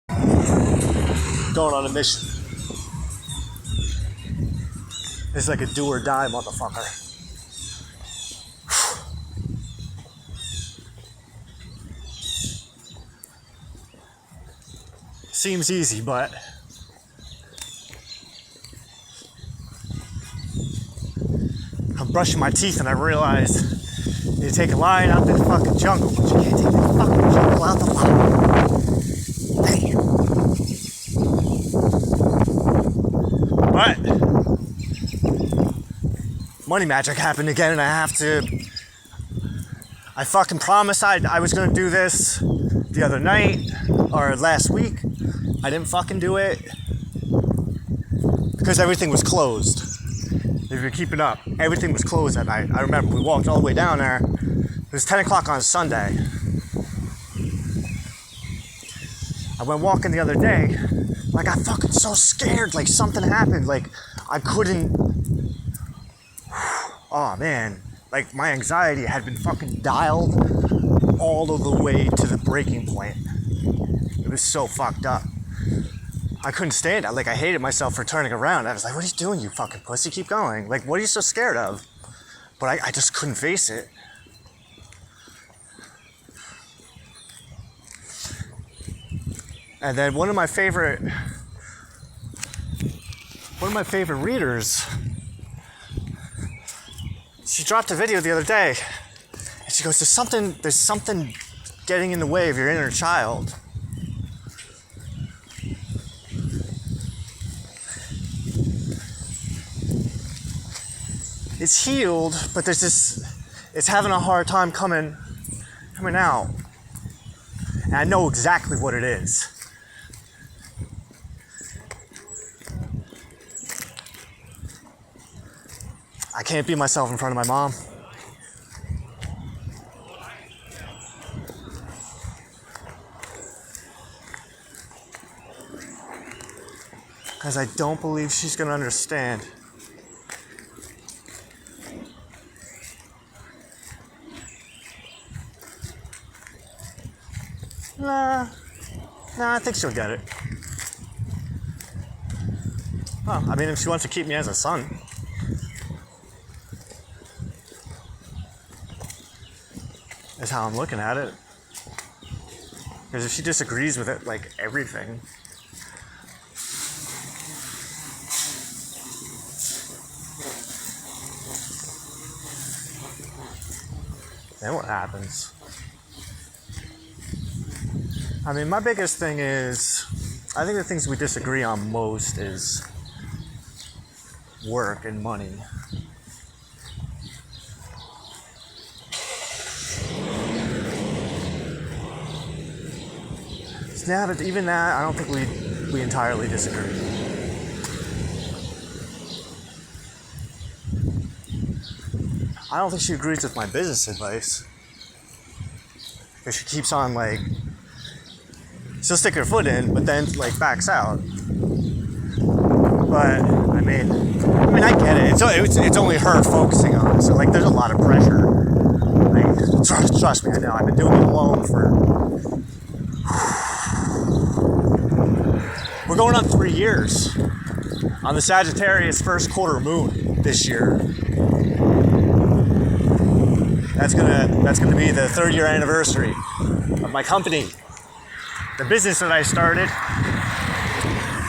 Going on a mission. It's like a do or die motherfucker. Seems easy, but I'm brushing my teeth and I realized you take a lion out the fucking jungle, but you can't take the fucking jungle out the lion. Damn. But money magic happened again, and I fucking promised I was gonna do this the other night or last week. I didn't fucking do it because everything was closed. If you're keeping up, everything was closed that night. I remember we walked all the way down there. It was 10 o'clock on Sunday. I went walking the other day. I got fucking so scared. Like something happened. Like I couldn't. Oh man. Like my anxiety had been fucking dialed all of the way to the breaking point. It was so fucked up. I couldn't stand it. Like I hated myself for turning around. I was like, what are you doing, you fucking pussy? Keep going. Like, what are you so scared of? But I just couldn't face it. And then one of my favorite readers, she dropped a video the other day and she goes, there's something getting in the way of your inner child. It's healed, but it's having a hard time coming out. And I know exactly what it is. I can't be myself in front of my mom. Because I don't believe she's going to understand. Nah, I think she'll get it. Well, I mean, if she wants to keep me as a son. Is how I'm looking at it. Because if she disagrees with it, like everything, then what happens? I mean, my biggest thing is, I think the things we disagree on most is work and money. Yeah, but even that, I don't think we entirely disagree. I don't think she agrees with my business advice. Because she keeps on, like, she'll stick her foot in, but then, like, backs out. But, I mean, I get it. It's only her focusing on it. So, like, there's a lot of pressure. Like, trust me, I know. I've been doing it alone for... We're going on 3 years on the Sagittarius first quarter moon this year. That's gonna be the 3rd year anniversary of my company, the business that I started,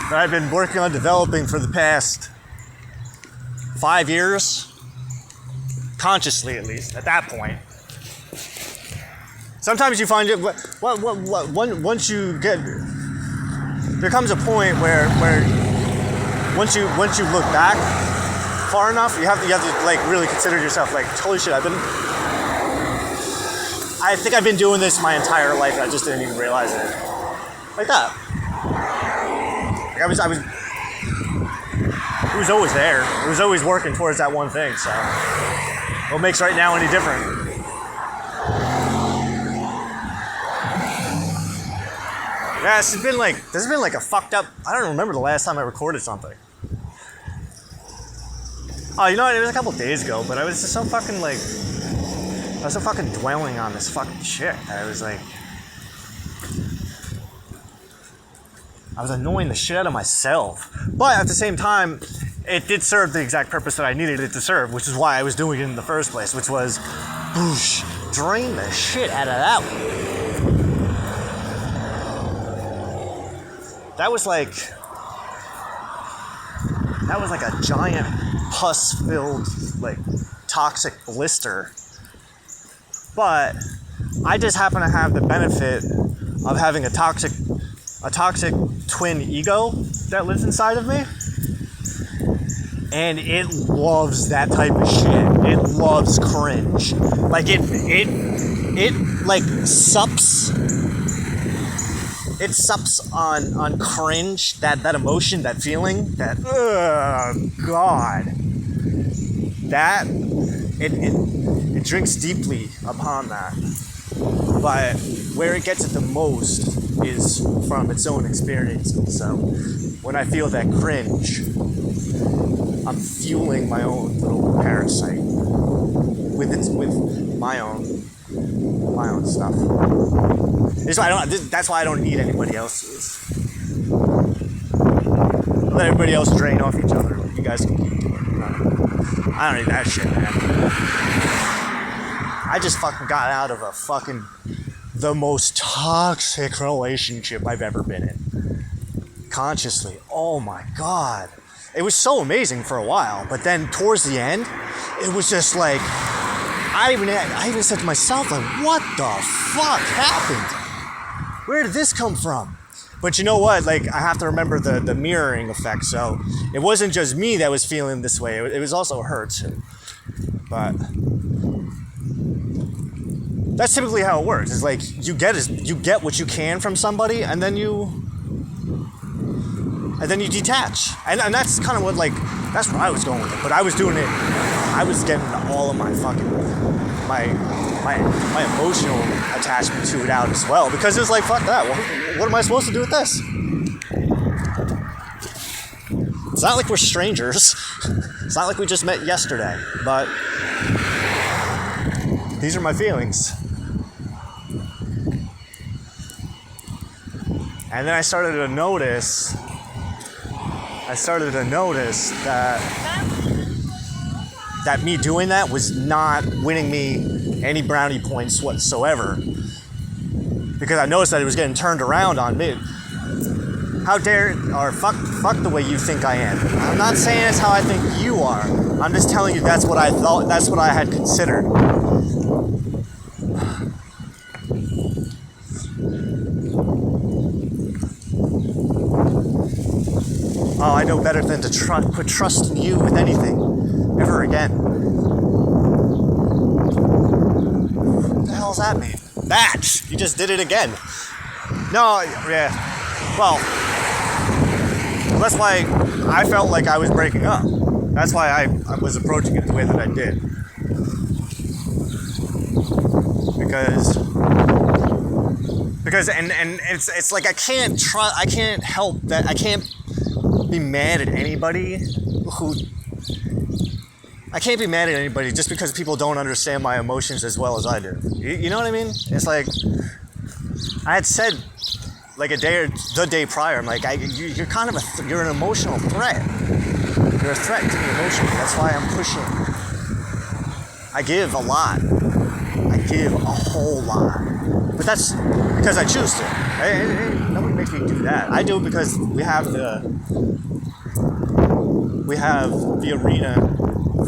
that I've been working on developing for the past 5 years, consciously at least at that point. Sometimes you find it once you get. There comes a point where once you look back far enough, you have to like really consider yourself like, holy shit, I think I've been doing this my entire life and I just didn't even realize it. Like that. Like it was always there. It was always working towards that one thing, so what makes right now any different? Yeah, this has been like a fucked up. I don't remember the last time I recorded something. Oh, you know what? It was a couple days ago, but I was just so fucking like, I was so fucking dwelling on this fucking shit. I was like, I was annoying the shit out of myself. But at the same time, it did serve the exact purpose that I needed it to serve, which is why I was doing it in the first place, which was, whoosh, drain the shit out of that one. That was like a giant pus-filled, like, toxic blister. But I just happen to have the benefit of having a toxic twin ego that lives inside of me. And it loves that type of shit. It loves cringe. Like it like sups. It sups on cringe, that emotion, that feeling, that God. That it drinks deeply upon that. But where it gets it the most is from its own experiences. So when I feel that cringe, I'm fueling my own little parasite with my own stuff. That's why I don't need anybody else's. Let everybody else drain off each other. You guys can keep doing it. I don't need that shit, man. I just fucking got out of the most toxic relationship I've ever been in. Consciously. Oh my God. It was so amazing for a while, but then towards the end, it was just like, I even said to myself, like, what the fuck happened? Where did this come from? But you know what? Like, I have to remember the mirroring effect. So it wasn't just me that was feeling this way. It was also her too. But that's typically how it works. It's like you get what you can from somebody, and then you detach. And that's kind of what, like, that's where I was going with it. But I was doing it. I was getting all of my fucking my emotional attachment to it out as well, because it was like, fuck that. What am I supposed to do with this? It's not like we're strangers. It's not like we just met yesterday. But these are my feelings. And then I started to notice that me doing that was not winning me any brownie points whatsoever. Because I noticed that it was getting turned around on me. How dare, or fuck the way you think I am. I'm not saying it's how I think you are. I'm just telling you that's what I thought, that's what I had considered. Oh, I know better than to put trust in you with anything. Ever again. What the hell does that mean? That! You just did it again. No, yeah. Well, that's why I felt like I was breaking up. That's why I was approaching it the way that I did. Because and it's like I can't be mad at anybody just because people don't understand my emotions as well as I do. You know what I mean? It's like, I had said, like the day prior, I'm like, you're kind of you're an emotional threat. You're a threat to me emotionally. That's why I'm pushing. I give a lot. I give a whole lot. But that's because I choose to. Nobody makes me do that. I do it because we have the arena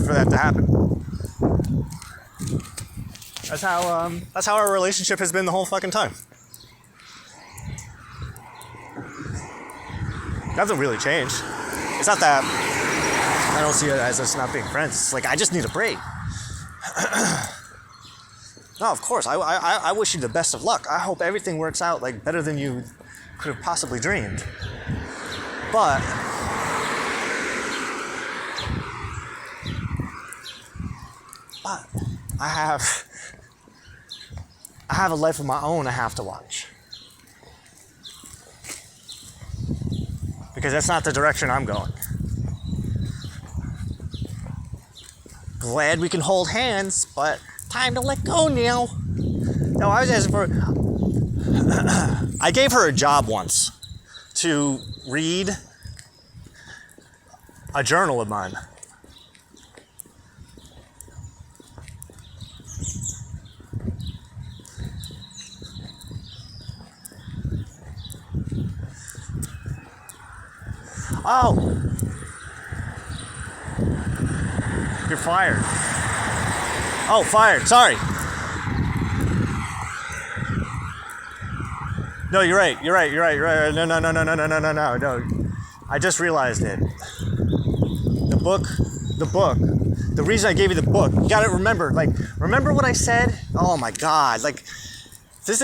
for that to happen. That's how our relationship has been the whole fucking time. Nothing really changed. It's not that I don't see it as us not being friends. It's like I just need a break. No, of course. I wish you the best of luck. I hope everything works out like better than you could have possibly dreamed. But I have a life of my own I have to watch. Because that's not the direction I'm going. Glad we can hold hands, but time to let go, Neil. No, I was asking for... I gave her a job once to read a journal of mine. Oh, you're fired. Oh, fired. Sorry. No, you're right. You're right. No. I just realized it. The book. The reason I gave you the book. You gotta remember. Like, remember what I said? Oh my God. Like, this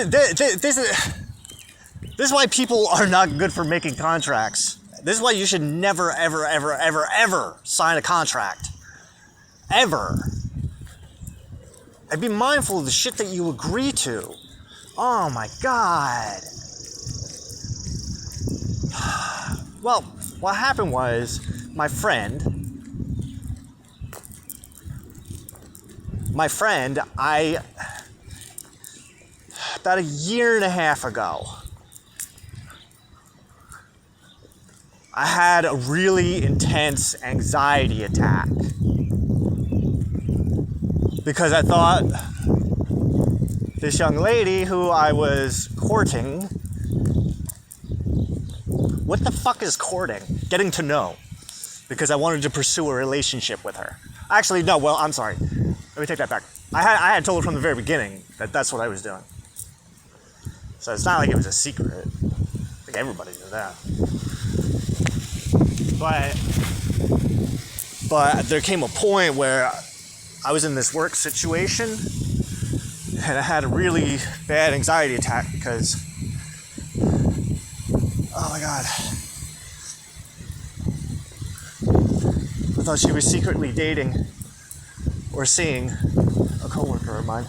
is why people are not good for making contracts. This is why you should never, ever sign a contract. Ever. And be mindful of the shit that you agree to. Oh my God. Well, what happened was my friend, about a year and a half ago, I had a really intense anxiety attack because I thought this young lady who I was courting, what the fuck is courting? Getting to know, because I wanted to pursue a relationship with her. Actually, no, well, I'm sorry. Let me take that back. I had told her from the very beginning that that's what I was doing. So it's not like it was a secret. I think everybody knew that. But there came a point where I was in this work situation and I had a really bad anxiety attack because, oh my God, I thought she was secretly dating or seeing a coworker of mine.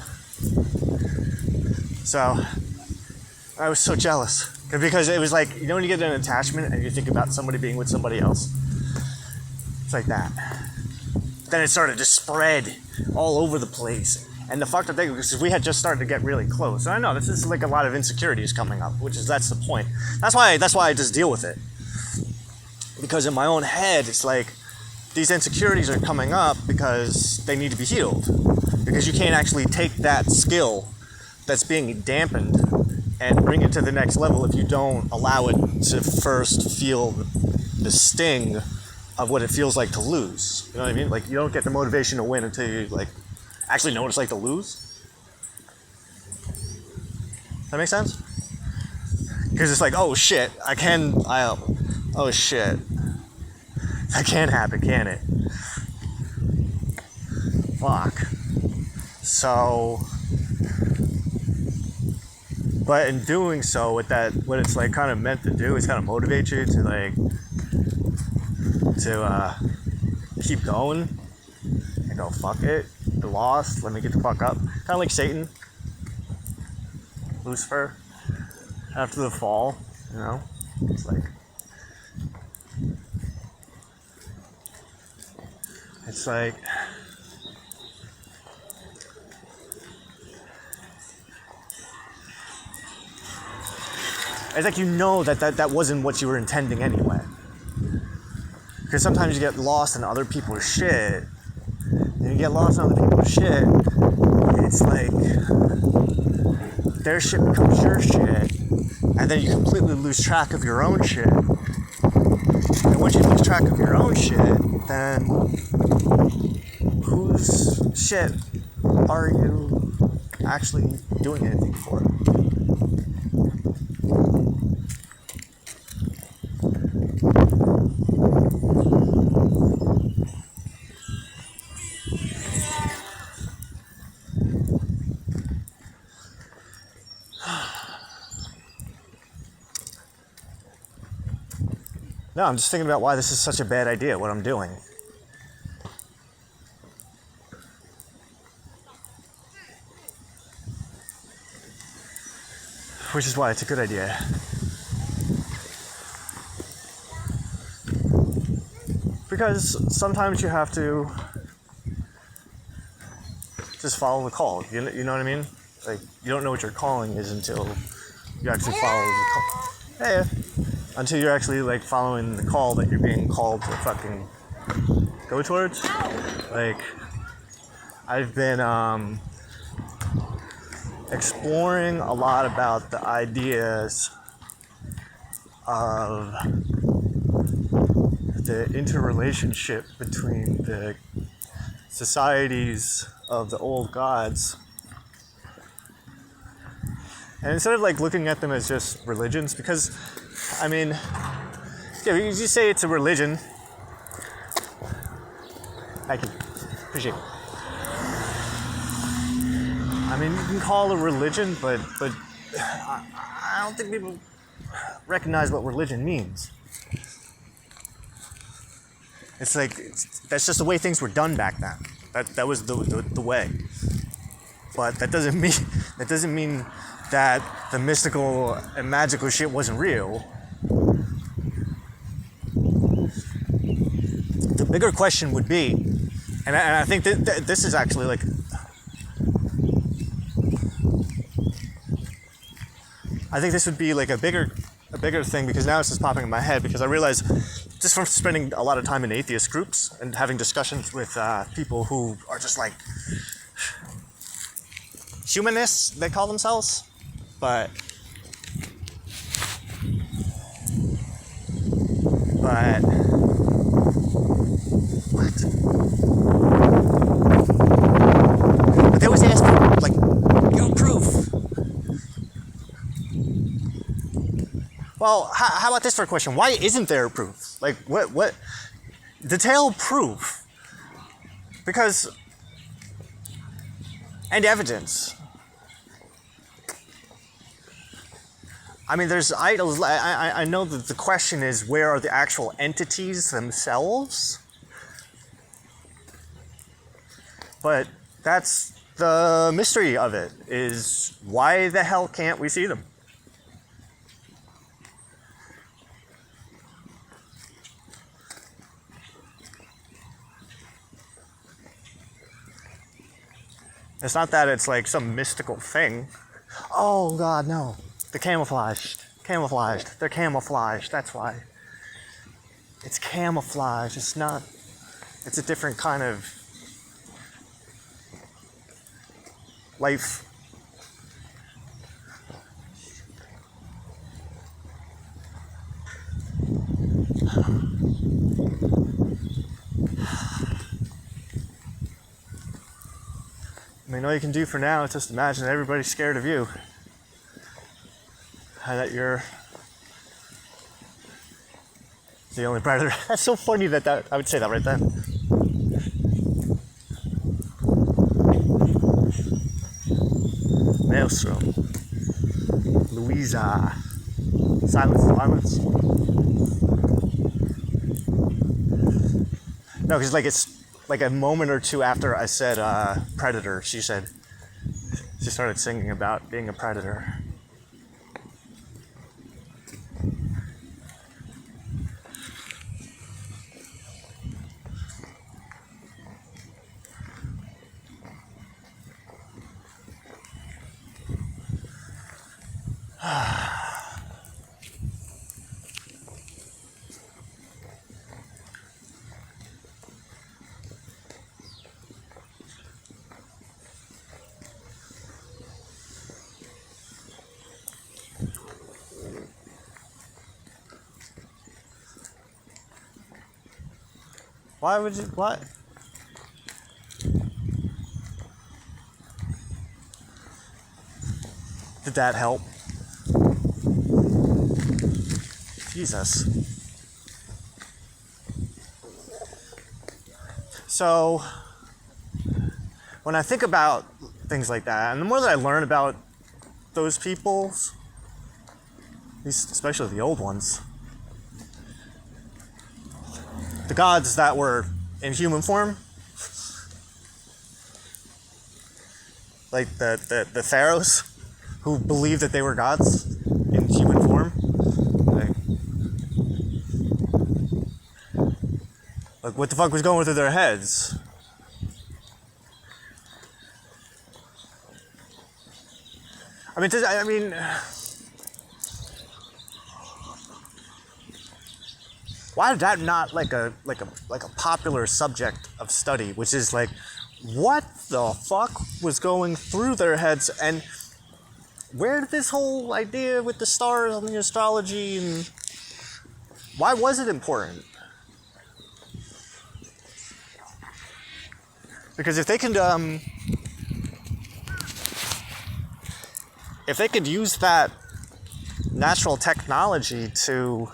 So I was so jealous because it was like, you know, when you get an attachment and you think about somebody being with somebody else, it's like that. Then it started to spread all over the place. And the fucked up thing was we had just started to get really close. And I know this is like a lot of insecurities coming up, that's the point. That's why I just deal with it. Because in my own head, it's like these insecurities are coming up because they need to be healed. Because you can't actually take that skill that's being dampened and bring it to the next level if you don't allow it to first feel the sting of what it feels like to lose. You know what I mean? Like, you don't get the motivation to win until you, like, actually know what it's like to lose. Does that make sense? Because it's like, oh shit, oh shit. That can't happen, can it? Fuck. So, but in doing so, what it's like kind of meant to do is kind of motivate you to like, keep going and go, fuck it, I lost, let me get the fuck up. Kind of like Satan, Lucifer, after the fall, you know? It's like, it's like, you know that wasn't what you were intending anyway. Because sometimes you get lost in other people's shit. And you get lost in other people's shit, it's like their shit becomes your shit. And then you completely lose track of your own shit. And once you lose track of your own shit, then whose shit are you actually doing anything for? No, I'm just thinking about why this is such a bad idea, what I'm doing. Which is why it's a good idea. Because sometimes you have to just follow the call. You know what I mean? Like, you don't know what your calling is until you actually follow the call. Hey, until you're actually like following the call that you're being called to fucking go towards. Like, I've been exploring a lot about the ideas of the interrelationship between the societies of the old gods. And instead of like looking at them as just religions, because I mean, yeah, you say it's a religion. Thank you. Appreciate it. I mean, you can call it a religion, but I don't think people recognize what religion means. It's like that's just the way things were done back then. That was the way. But that doesn't mean that the mystical and magical shit wasn't real. The bigger question would be, and I think that this is actually like, I think this would be like a bigger thing, because now it's just popping in my head, because I realize just from spending a lot of time in atheist groups and having discussions with people who are just like humanists, they call themselves, but what? But they always ask for like, proof. Well, how about this for a question? Why isn't there proof? Like, what? Detail proof. Because, and evidence. I mean, there's idols. I know that the question is, where are the actual entities themselves? But that's the mystery of it, is why the hell can't we see them? It's not that it's like some mystical thing. Oh God, no. They're camouflaged. They're camouflaged. That's why. It's camouflage. It's not. It's a different kind of life. I mean, all you can do for now is just imagine that everybody's scared of you. And that you're the only predator. That's so funny that I would say that right then. Maelstrom. Louisa. Silence. No, because like it's like a moment or two after I said predator, she started singing about being a predator. Why would you? What? Did that help? Jesus. So, when I think about things like that, and the more that I learn about those peoples, especially the old ones, the gods that were in human form, like the pharaohs who believed that they were gods in human form, like what the fuck was going through their heads? Why is that not like a popular subject of study, which is like, what the fuck was going through their heads, and where did this whole idea with the stars and the astrology, and why was it important? Because if they could use that natural technology to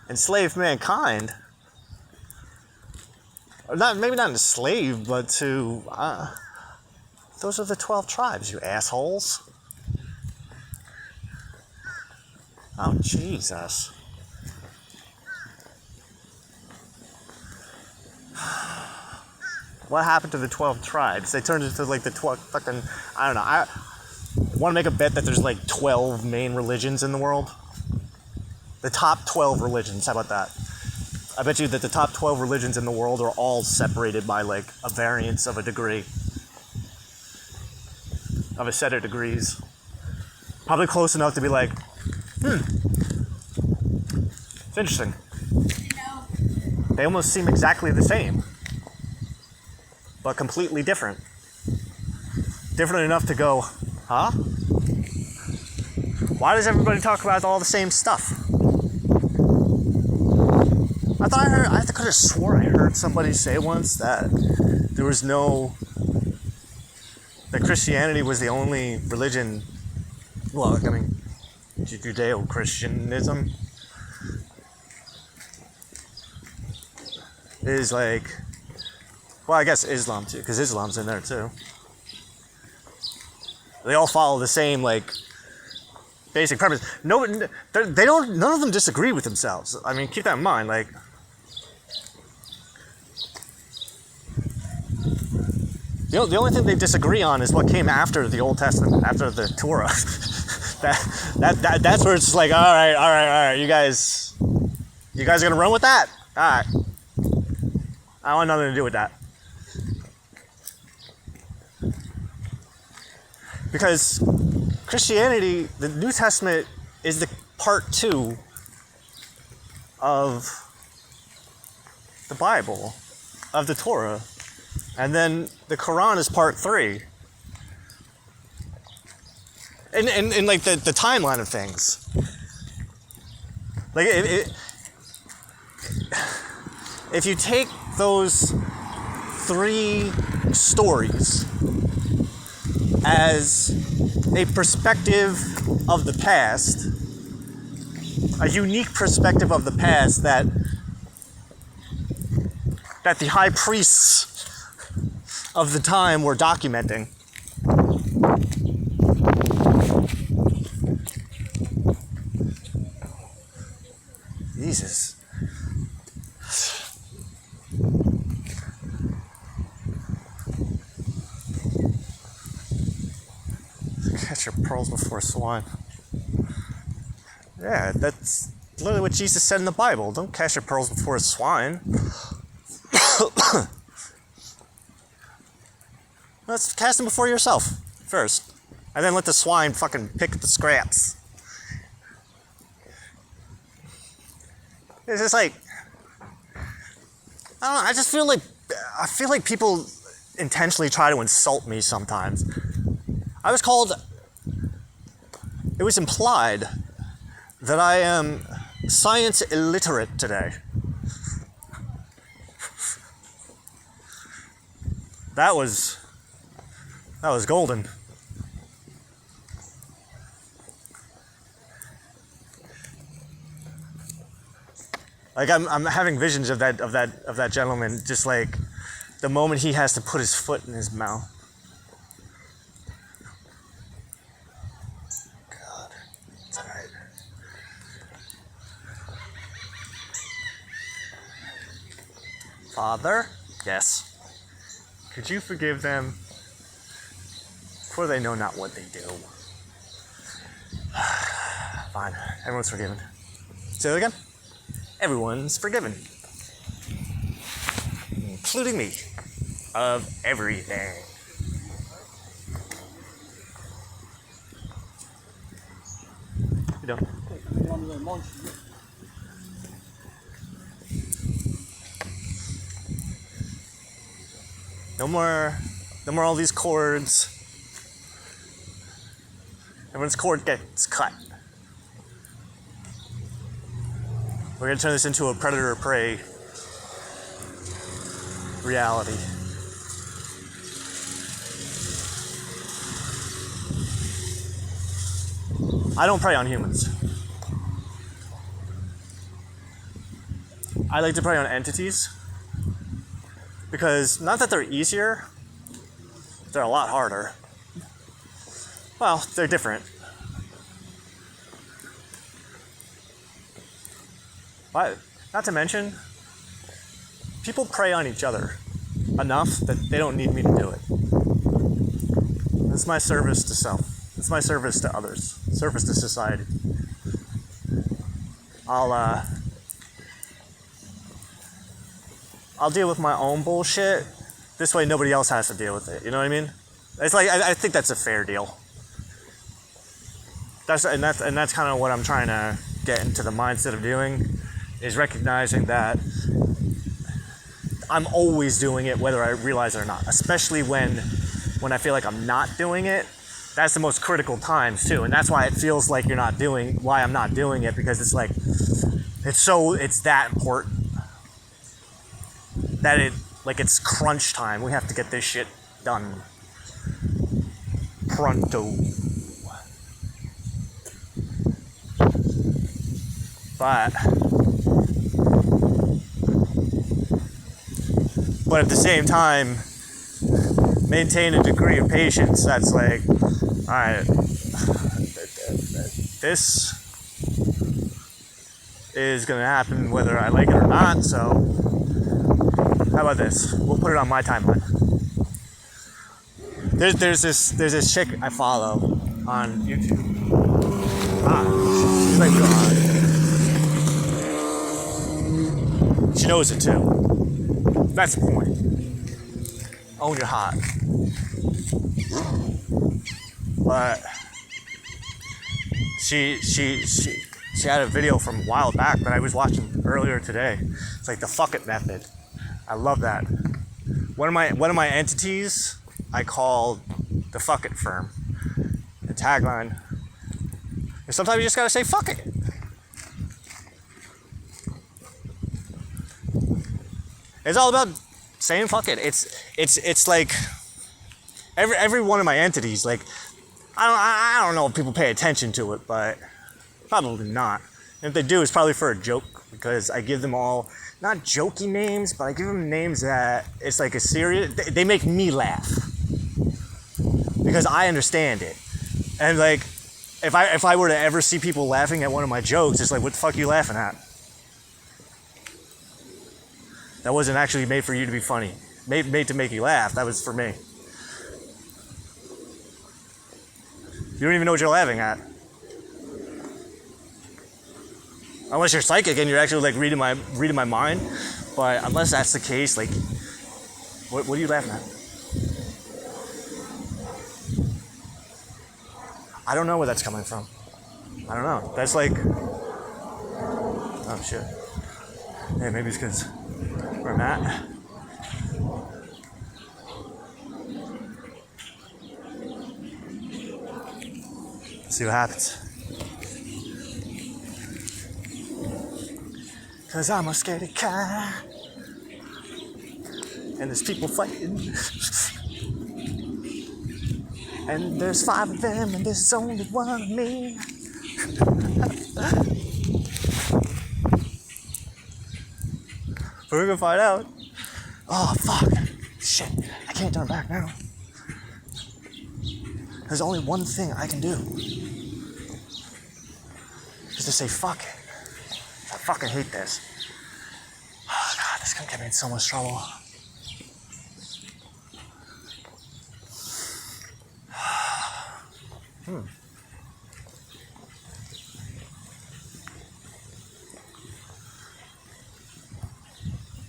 enslave mankind, or maybe not enslave, but to those are the 12 tribes, you assholes. Oh, Jesus. What happened to the 12 tribes? They turned into like the 12 fucking, I don't know. I want to make a bet that there's like 12 main religions in the world. The top 12 religions, how about that? I bet you that the top 12 religions in the world are all separated by like a variance of a degree. Of a set of degrees. Probably close enough to be like, it's interesting. They almost seem exactly the same, but completely different. Different enough to go, huh? Why does everybody talk about all the same stuff? I could have swore I heard somebody say once that that Christianity was the only religion, well, I mean, Judeo-Christianism is like, well, I guess Islam too, because Islam's in there too. They all follow the same, like, basic premise. No, they don't. None of them disagree with themselves. I mean, keep that in mind. Like, the only thing they disagree on is what came after the Old Testament, after the Torah. That's where it's just like, all right. You guys are gonna run with that? All right. I want nothing to do with that. Because Christianity, the New Testament, is the part 2 of the Bible, of the Torah, and then the Quran is part 3. And like the timeline of things. Like if you take those 3 stories as a perspective of the past, a unique perspective of the past that the high priests of the time were documenting. Jesus. Catch your pearls before swine. Yeah, that's literally what Jesus said in the Bible. Don't catch your pearls before a swine. Let's cast them before yourself first. And then let the swine fucking pick the scraps. It's just like, I don't know, I feel like people intentionally try to insult me sometimes. It was implied that I am science illiterate today. That was golden. Like I'm having visions of that gentleman, just like the moment he has to put his foot in his mouth. God, it's alright. Father, yes. Could you forgive them, for they know not what they do? Fine, everyone's forgiven. Say that again? Everyone's forgiven. Including me. Of everything. You don't. No more all these cords. Everyone's cord gets cut. We're gonna turn this into a predator-prey reality. I don't prey on humans. I like to prey on entities because not that they're easier, they're a lot harder. Well, they're different. But not to mention, people prey on each other enough that they don't need me to do it. It's my service to self. It's my service to others. Service to society. I'll deal with my own bullshit. This way nobody else has to deal with it. You know what I mean? It's like I think that's a fair deal. That's kind of what I'm trying to get into the mindset of doing, is recognizing that I'm always doing it whether I realize it or not. Especially when I feel like I'm not doing it. That's the most critical times too, and that's why it feels like why I'm not doing it, because it's like it's that important that it's crunch time. We have to get this shit done pronto. But at the same time, maintain a degree of patience. That's like, all right, this is gonna happen whether I like it or not. So how about this? We'll put it on my timeline. There's this chick I follow on YouTube. She's like God. She knows it too. That's the point. Own your hot. But she had a video from a while back that I was watching earlier today. It's like the fuck it method. I love that. One of my entities I call the fuck it firm. The tagline is sometimes you just gotta say fuck it. It's all about saying fuck it. It's like every one of my entities, like I don't know if people pay attention to it, but probably not. And if they do, it's probably for a joke, because I give them all not jokey names, but I give them names that it's like a serious. They make me laugh because I understand it. And like, if I were to ever see people laughing at one of my jokes, it's like, what the fuck are you laughing at? That wasn't actually made for you to be funny. Made to make you laugh. That was for me. You don't even know what you're laughing at. Unless you're psychic and you're actually like reading my mind. But unless that's the case, like, what are you laughing at? I don't know where that's coming from. I don't know. That's like, oh shit. Yeah, maybe it's because where I'm at. See what happens. Cause I'm a scaredy cat. And there's people fighting. And there's 5 of them and there's only 1 of me. We're gonna find out. Oh, fuck. Shit. I can't turn back now. There's only one thing I can do. Is to say fuck it. I fucking hate this. Oh, God, this is gonna get me in so much trouble.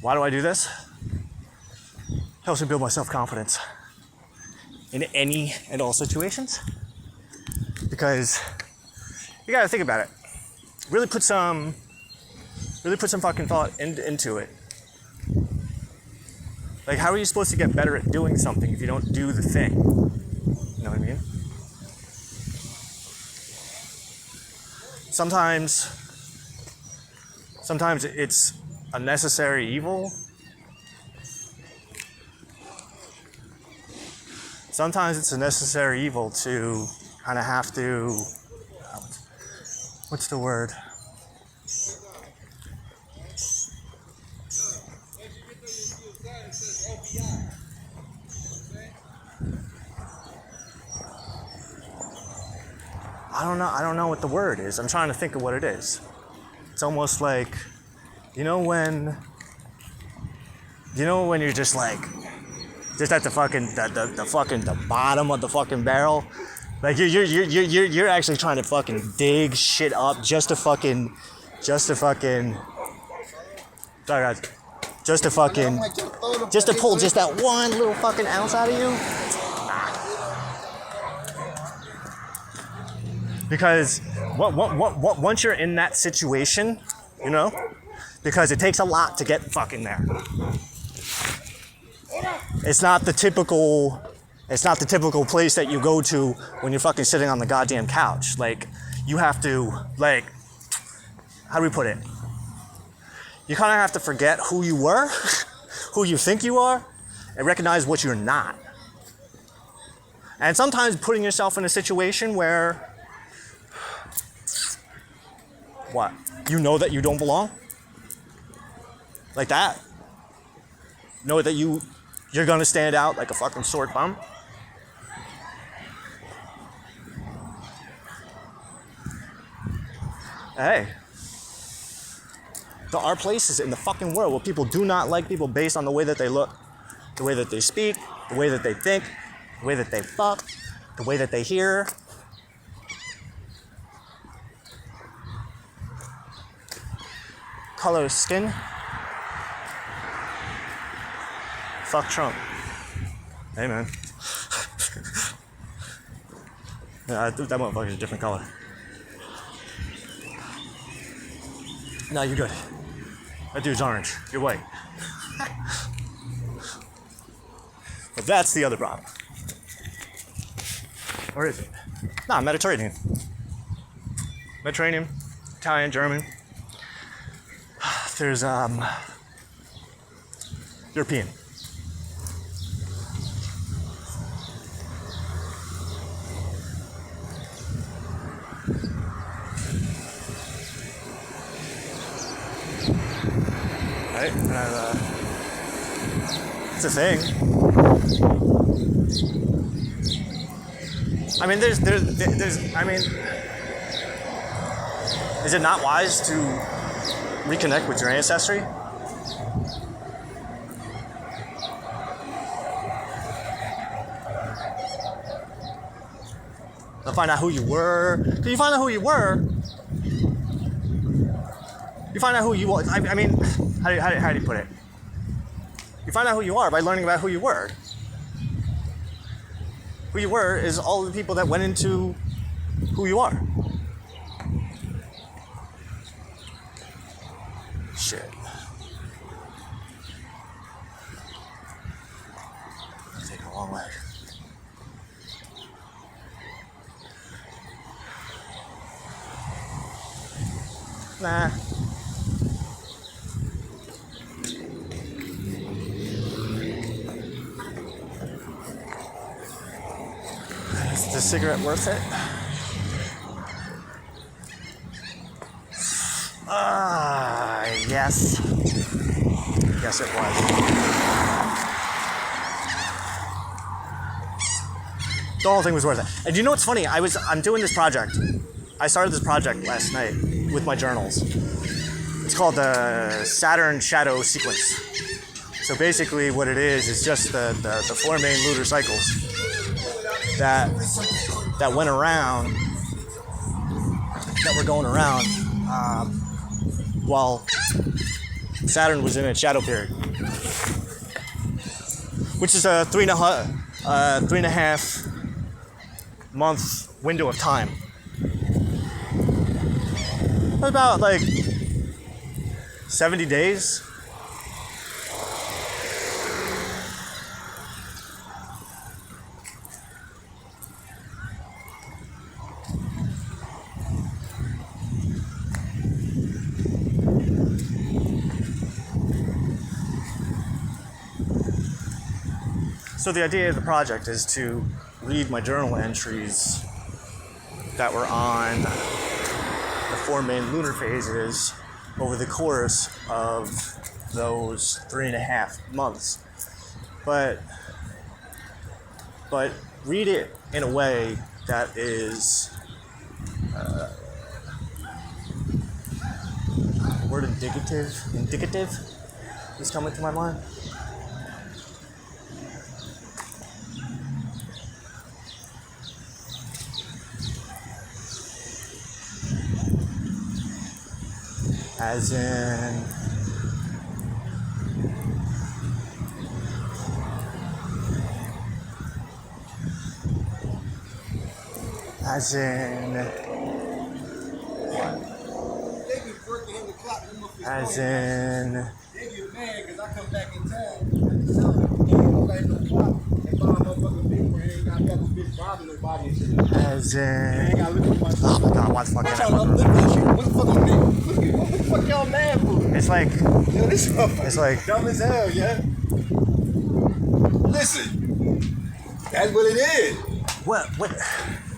Why do I do this? It helps me build my self-confidence in any and all situations. Because you gotta think about it. Really put some fucking thought into it. Like, how are you supposed to get better at doing something if you don't do the thing? You know what I mean? Sometimes it's a necessary evil. Sometimes it's a necessary evil to kind of have to, what's the word? I don't know what the word is. I'm trying to think of what it is. It's almost like, you know when you're just like, just at the bottom of the fucking barrel, like you're actually trying to fucking dig shit up just to fucking, sorry guys, just to pull just that one little fucking ounce out of you. Because once you're in that situation, you know, because it takes a lot to get fucking there. It's not the typical place that you go to when you're fucking sitting on the goddamn couch. Like, you have to, like, how do we put it? You kind of have to forget who you were, who you think you are, and recognize what you're not. And sometimes putting yourself in a situation where, what? You know that you don't belong? Like that? Know that you're gonna stand out like a fucking sore thumb? Hey. There are places in the fucking world where people do not like people based on the way that they look, the way that they speak, the way that they think, the way that they fuck, the way that they hear. Color of skin. Fuck Trump. Hey man. Yeah, that motherfucker's a different color. No, you're good. That dude's orange. You're white. But that's the other problem. Or is it? Nah, Mediterranean. Mediterranean, Italian, German. There's European. Right? And it's a thing. I mean, there's I mean, is it not wise to reconnect with your ancestry? To find out who you were. Can you find out who you were? You find out who you are. I mean, how do you put it? You find out who you are by learning about who you were. Who you were is all the people that went into who you are. Shit. It's taking a long way. Nah. Is the cigarette worth it? Yes. Yes, it was. The whole thing was worth it. And you know what's funny? I'm doing this project. I started this project last night with my journals. It's called the Saturn Shadow Sequence. So basically what it is just the 4 main lunar cycles that went around, that were going around while Saturn was in its shadow period, which is a 3.5 month window of time. About like 70 days. So the idea of the project is to read my journal entries that were on the 4 main lunar phases over the course of those 3.5 months. But read it in a way that is the word indicative is coming to my mind. As in, They get mad because I come back in town and tell them, don't let no clock and buy a motherfucking big one. Ain't got that bitch bothering nobody and shit. as in, Ain't got to look at my shit. oh my god, why the fuck I'm am trying to uplift that shit. What the fuck I'm doing? What the fuck y'all mad for? It's like, Yo, this motherfucker it's like, dumb as hell, yeah? Listen, that's what it is. what,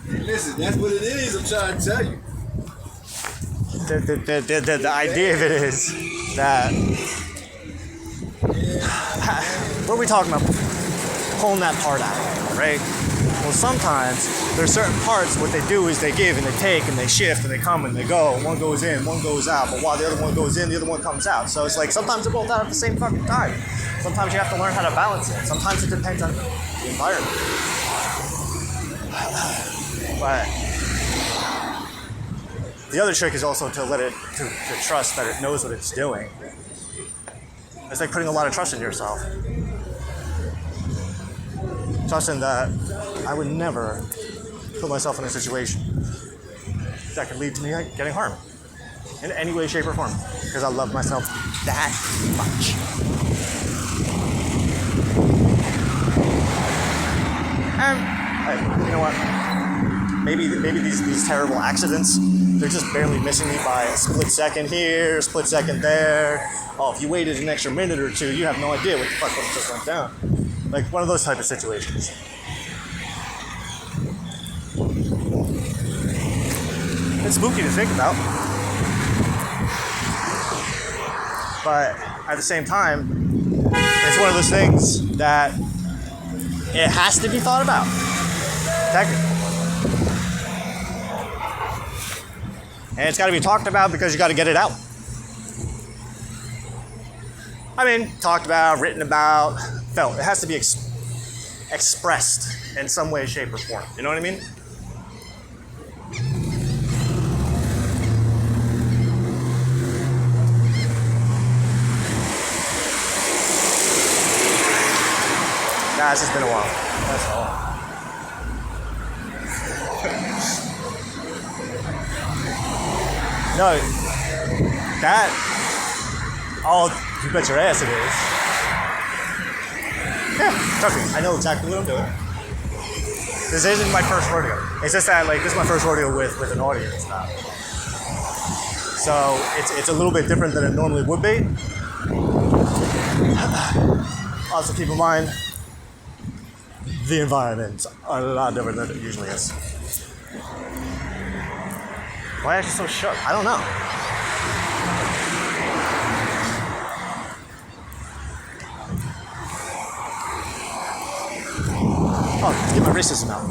Listen, that's what it is. I'm trying to tell you. the idea of it is that, what are we talking about? Pulling that part out, right? Well, sometimes there's certain parts, what they do is they give and they take and they shift and they come and they go. One goes in, one goes out, but while the other one goes in, the other one comes out. So it's like sometimes they're both out at the same fucking time. Sometimes you have to learn how to balance it. Sometimes it depends on the environment. But the other trick is also to let it, to trust that it knows what it's doing. It's like putting a lot of trust in yourself. Trusting that I would never put myself in a situation that could lead to me getting harmed in any way, shape, or form. Because I love myself that much. And hey, you know what? Maybe these terrible accidents, they're just barely missing me by a split second here, a split second there. Oh, if you waited an extra minute or two, you have no idea what the fuck just went down. Like one of those type of situations. It's spooky to think about. But at the same time, it's one of those things that it has to be thought about. Technically. And it's got to be talked about because you got to get it out. I mean, talked about, written about, felt. It has to be expressed in some way, shape, or form. You know what I mean? Nah, it's just been a while. That's all. No, that, oh, you bet your ass it is. Yeah, trust me, I know exactly what I'm doing. This isn't my first rodeo. It's just that, like, this is my first rodeo with an audience now. So it's a little bit different than it normally would be. Also keep in mind, the environments are a lot different than it usually is. Why am I so shook? I don't know. Oh, let's get my racism out.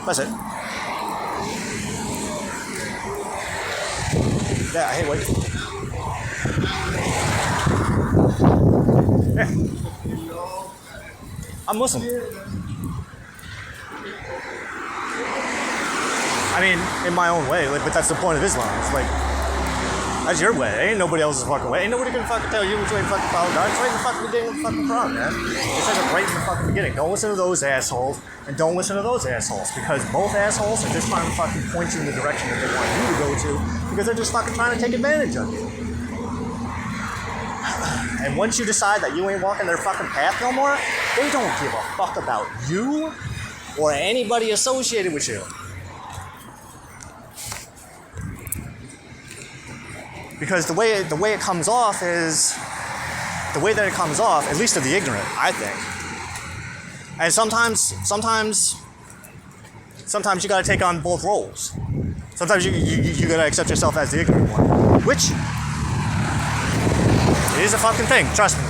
That's it. Yeah, hey, wait. Yeah. I'm Muslim. I mean, in my own way, like, but that's the point of Islam. It's like, that's your way. Ain't nobody else's fucking way. Ain't nobody gonna fucking tell you which way to fucking follow God. It's right in the fucking beginning of the fucking Quran, man. It says it right in the fucking beginning. Don't listen to those assholes, and don't listen to those assholes, because both assholes are just trying to fucking point you in the direction that they want you to go to, because they're just fucking trying to take advantage of you. And once you decide that you ain't walking their fucking path no more, they don't give a fuck about you or anybody associated with you. Because the way it comes off is, the way that it comes off, at least to the ignorant, I think, And sometimes you gotta take on both roles. Sometimes you gotta accept yourself as the ignorant one, which is a fucking thing. Trust me.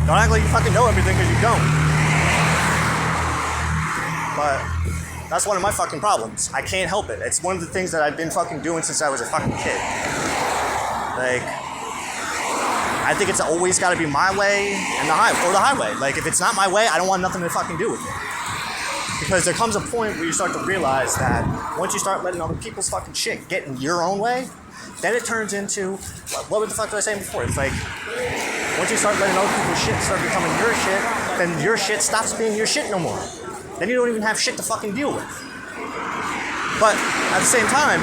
Don't act like you fucking know everything because you don't. But that's one of my fucking problems. I can't help it. It's one of the things that I've been fucking doing since I was a fucking kid. Like, I think it's always got to be my way and the highway. Like, if it's not my way, I don't want nothing to fucking do with it. Because there comes a point where you start to realize that once you start letting other people's fucking shit get in your own way, then it turns into, what the fuck was I saying before? It's like, once you start letting other people's shit start becoming your shit, then your shit stops being your shit no more. Then you don't even have shit to fucking deal with. But at the same time,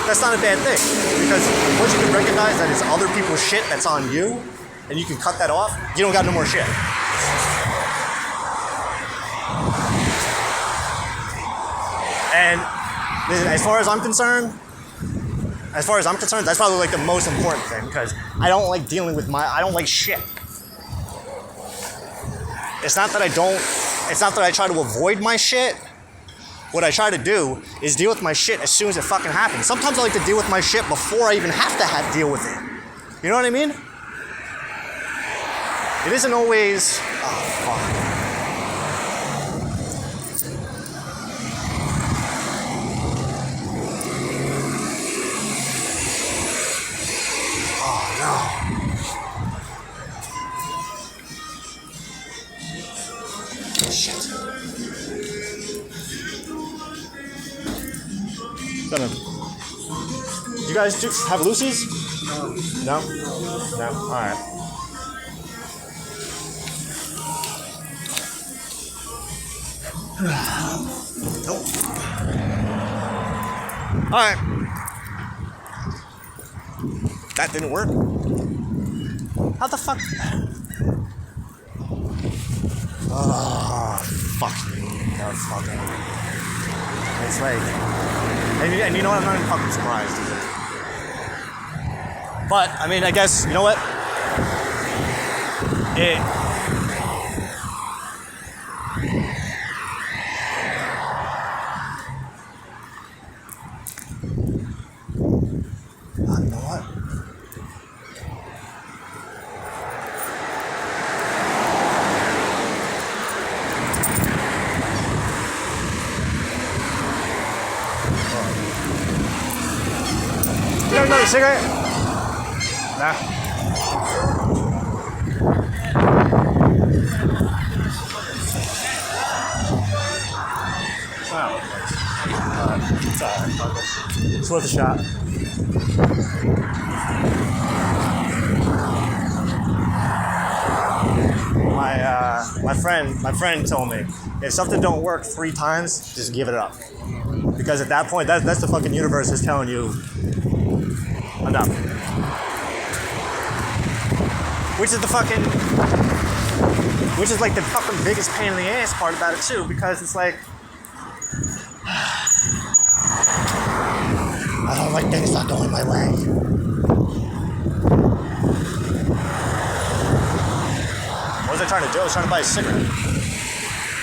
that's not a bad thing. Because once you can recognize that it's other people's shit that's on you, and you can cut that off, you don't got no more shit. And as far as I'm concerned, that's probably like the most important thing, because I don't like dealing with I don't like shit. It's not that I try to avoid my shit. What I try to do is deal with my shit as soon as it fucking happens. Sometimes I like to deal with my shit before I even have to deal with it. You know what I mean? It isn't always, oh fuck. Shit. You guys have Lucy's? No? No? Alright. Nope. Alright. That didn't work. How the fuck? Oh, fuck me. That was fucking. It's like, and you know what? I'm not even fucking surprised either. But I mean, I guess you know what? You know what? You have another cigarette? Nah. It's alright. It's worth a shot. My friend told me, if something don't work 3 times, just give it up. Because at that point, that's the fucking universe is telling you enough. Which is like the fucking biggest pain in the ass part about it too, because it's like, I don't like things not going my way. What was I trying to do? I was trying to buy a cigarette.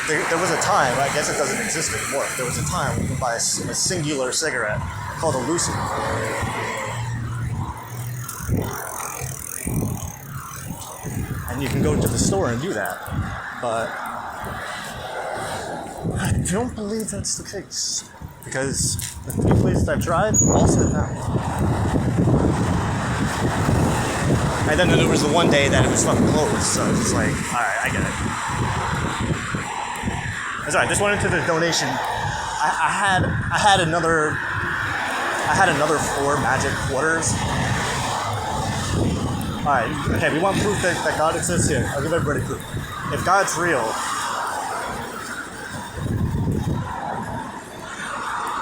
There was a time, I guess it doesn't exist anymore, there was a time when you could buy a singular cigarette called a Lucy. And you can go to the store and do that. But I don't believe that's the case. Because the 3 places I've tried all said no. And then there was the one day that it was fucking closed, so it's just like, alright, I get it. That's alright, this went into the donation. I had another 4 magic quarters. Alright, okay, we want proof that God exists here. I'll give everybody proof. If God's real,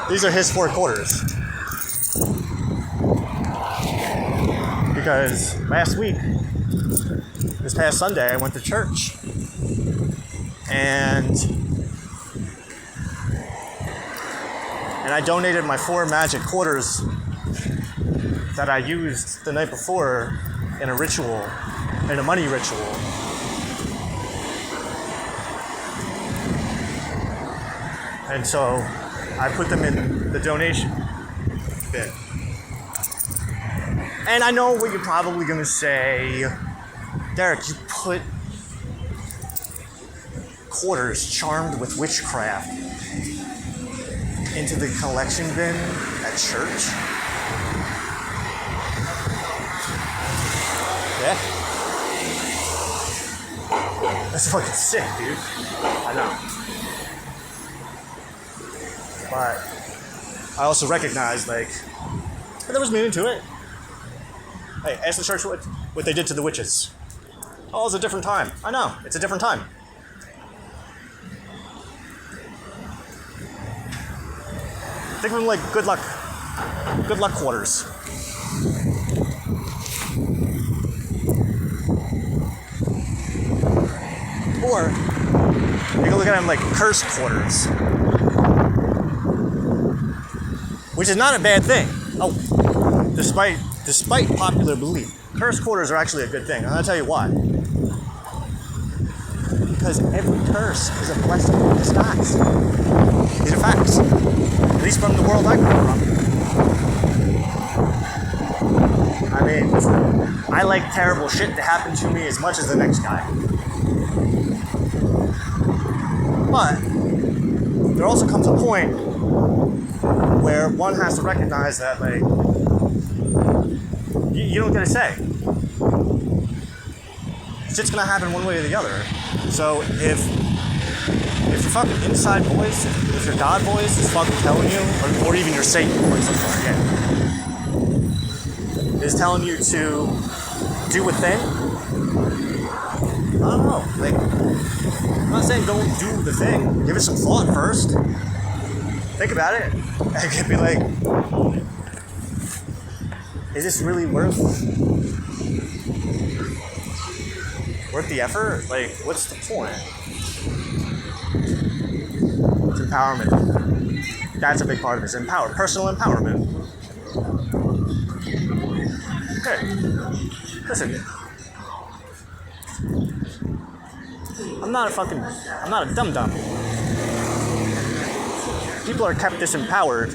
these are his 4 quarters. Because last week, this past Sunday, I went to church. And I donated my 4 magic quarters that I used the night before in a money ritual. And so I put them in the donation bin. And I know what you're probably gonna say, Derek, you put quarters charmed with witchcraft into the collection bin at church? Yeah. That's fucking sick, dude. I know. But I also recognize, like, there was meaning to it. Hey, ask the church what they did to the witches. Oh, it's a different time. I know, it's a different time. Think of them like good luck quarters. Or you can look at them like curse quarters, which is not a bad thing. Oh, despite popular belief, curse quarters are actually a good thing. And I'll tell you why. Because every curse is a blessing in disguise. These are facts. At least from the world I come from. I mean, I like terrible shit to happen to me as much as the next guy. But there also comes a point where one has to recognize that, like, you don't get a say. Shit's gonna happen one way or the other. So if your fucking inside voice, if your God voice is fucking telling you, or even your Satan voice, I'm sorry, yeah, is telling you to do a thing, I don't know. Like, I'm not saying don't do the thing. Give it some thought first. Think about it. And could be like, is this really worth the effort? Like, what's the point? It's empowerment. That's a big part of it. It's personal empowerment. Okay. Listen. I'm not a dum-dum. People are kept disempowered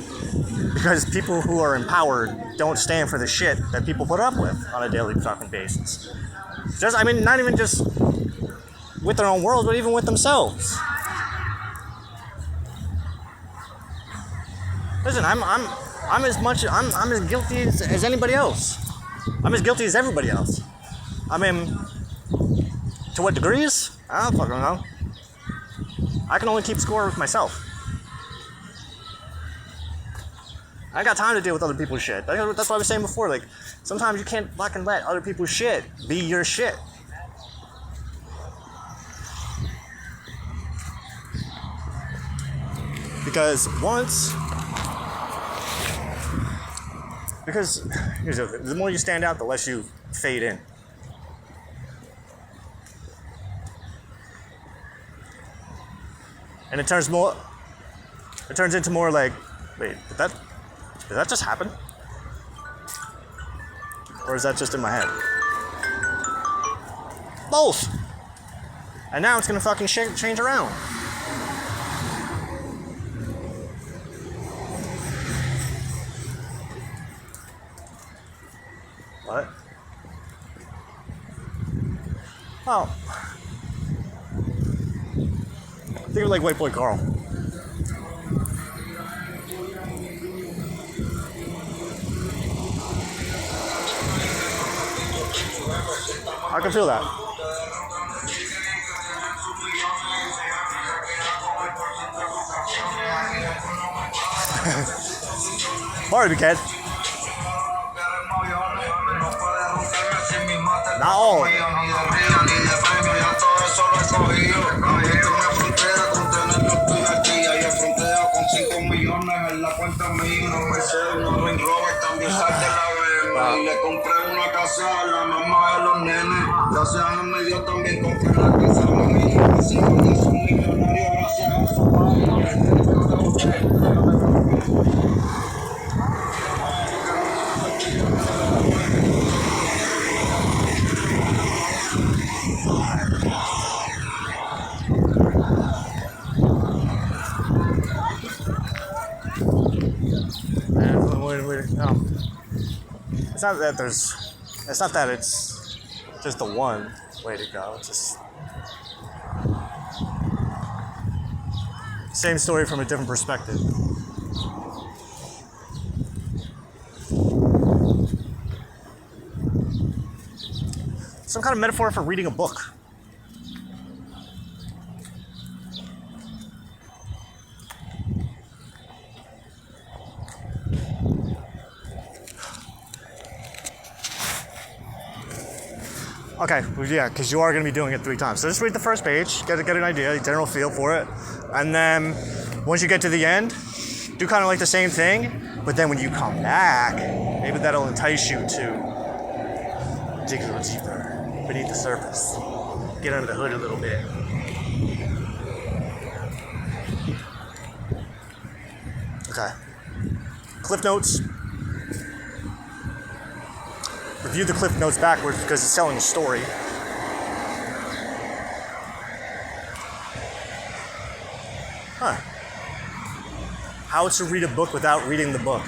because people who are empowered don't stand for the shit that people put up with on a daily fucking basis. Not even just with their own world, but even with themselves. Listen, I'm as guilty as anybody else. I'm as guilty as everybody else. I mean, to what degrees? I don't fucking know. I can only keep score with myself. I ain't got time to deal with other people's shit. That's what I was saying before. Like, sometimes you can't fucking let other people's shit be your shit. Because here's the thing, the more you stand out, the less you fade in. And it turns into more like, wait, did that just happen? Or is that just in my head? Both! And now it's gonna fucking change around. What? Oh. Think of like White Boy Carl. I can feel that. Barbie cat. Not all. Le compré una casa a la mamá de los nenes. Gracias a mi Dios también compré la casa a mi hijo. Mis hijos ya son millonarios gracias a su not that there's. It's not that it's just the one way to go. It's just same story from a different perspective. Some kind of metaphor for reading a book. Okay, well, yeah, because you are going to be doing it 3 times. So just read the first page, get an idea, general feel for it, and then once you get to the end, do kind of like the same thing, but then when you come back, maybe that'll entice you to dig a little deeper beneath the surface, get under the hood a little bit. Okay. Cliff Notes. Review the Cliff Notes backwards because it's telling a story. Huh. How to read a book without reading the book.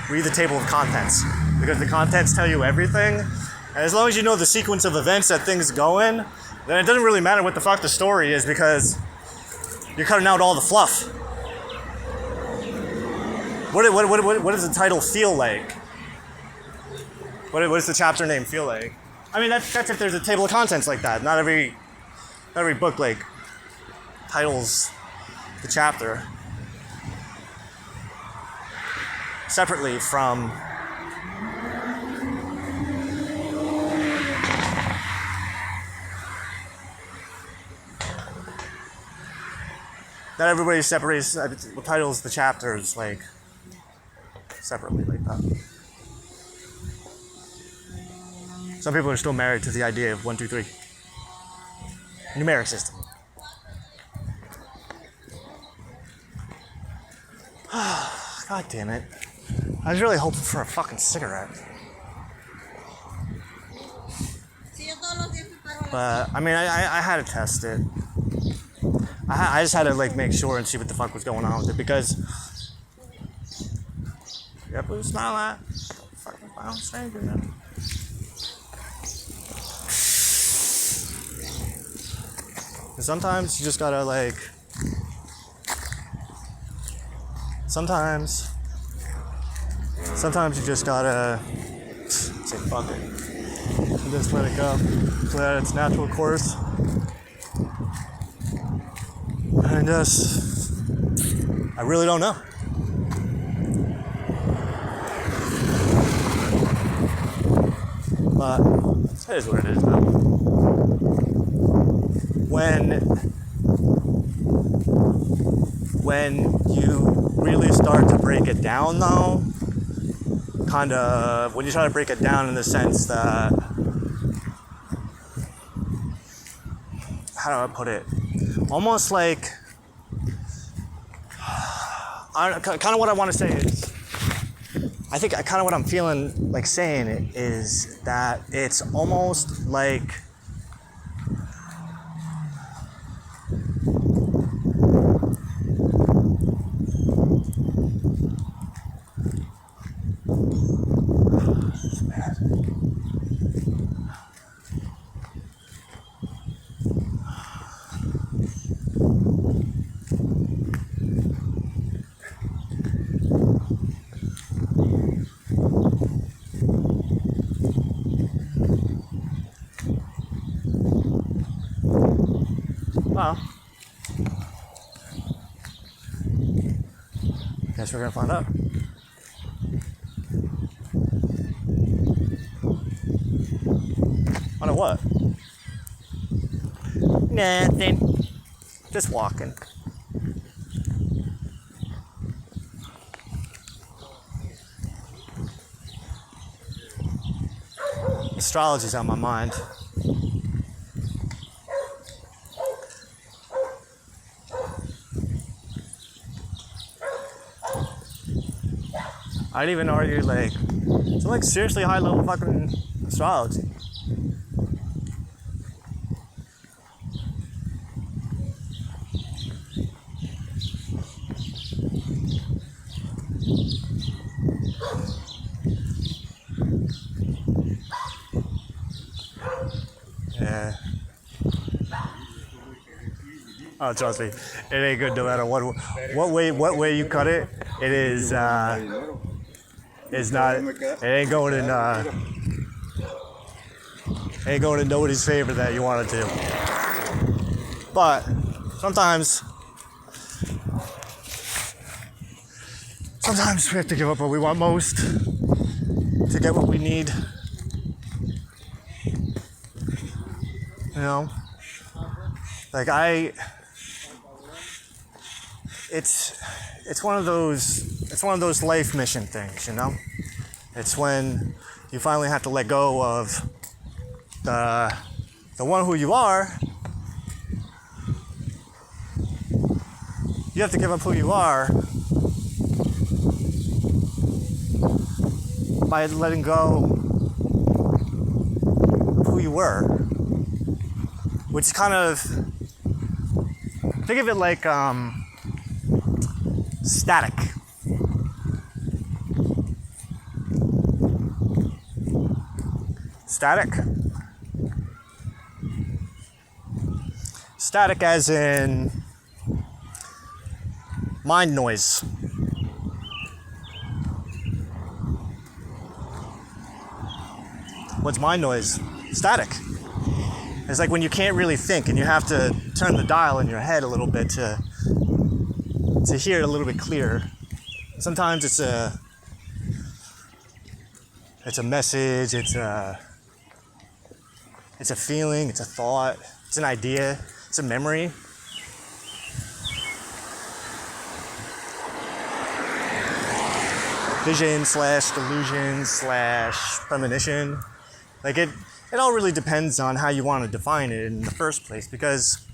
Read the table of contents. Because the contents tell you everything. And as long as you know the sequence of events that things go in, then it doesn't really matter what the fuck the story is because you're cutting out all the fluff. What does the title feel like? What does the chapter name feel like? I mean, that's if there's a table of contents like that. Not every book like titles the chapter separately from not everybody separates titles the chapters like separately like that. Some people are still married to the idea of 1, 2, 3. Numeric system. God damn it. I was really hoping for a fucking cigarette. But, I mean, I had to test it. I just had to, like, make sure and see what the fuck was going on with it because... Yep, who smile at? Fucking violent stranger, man. Sometimes you just gotta like. Sometimes you just gotta say fuck it and just let it go, let its natural course, and just I really don't know. But it is what it is now. When you really start to break it down though, kind of, when you try to break it down in the sense that, how do I put it? Almost like, kind of what I want to say is, I think kind of what I'm feeling like saying is that it's almost like well, guess we're gonna find out. On a what? Nothing. Just walking. Astrology's on my mind. I'd even argue like some like seriously high level fucking astrology. Oh, trust me, it ain't good no matter what way you cut it. It is it's not. It ain't going in. Ain't going in nobody's favor that you want it to. But sometimes we have to give up what we want most to get what we need. You know, like it's one of those life mission things, you know. It's when you finally have to let go of the one who you are. You have to give up who you are by letting go of who you were, which kind of, think of it like static. Static as in mind noise. What's mind noise? Static. It's like when you can't really think and you have to turn the dial in your head a little bit to hear it a little bit clearer. Sometimes it's a message, it's a feeling, it's a thought, it's an idea, it's a memory. Vision / delusion / premonition. Like it all really depends on how you want to define it in the first place, because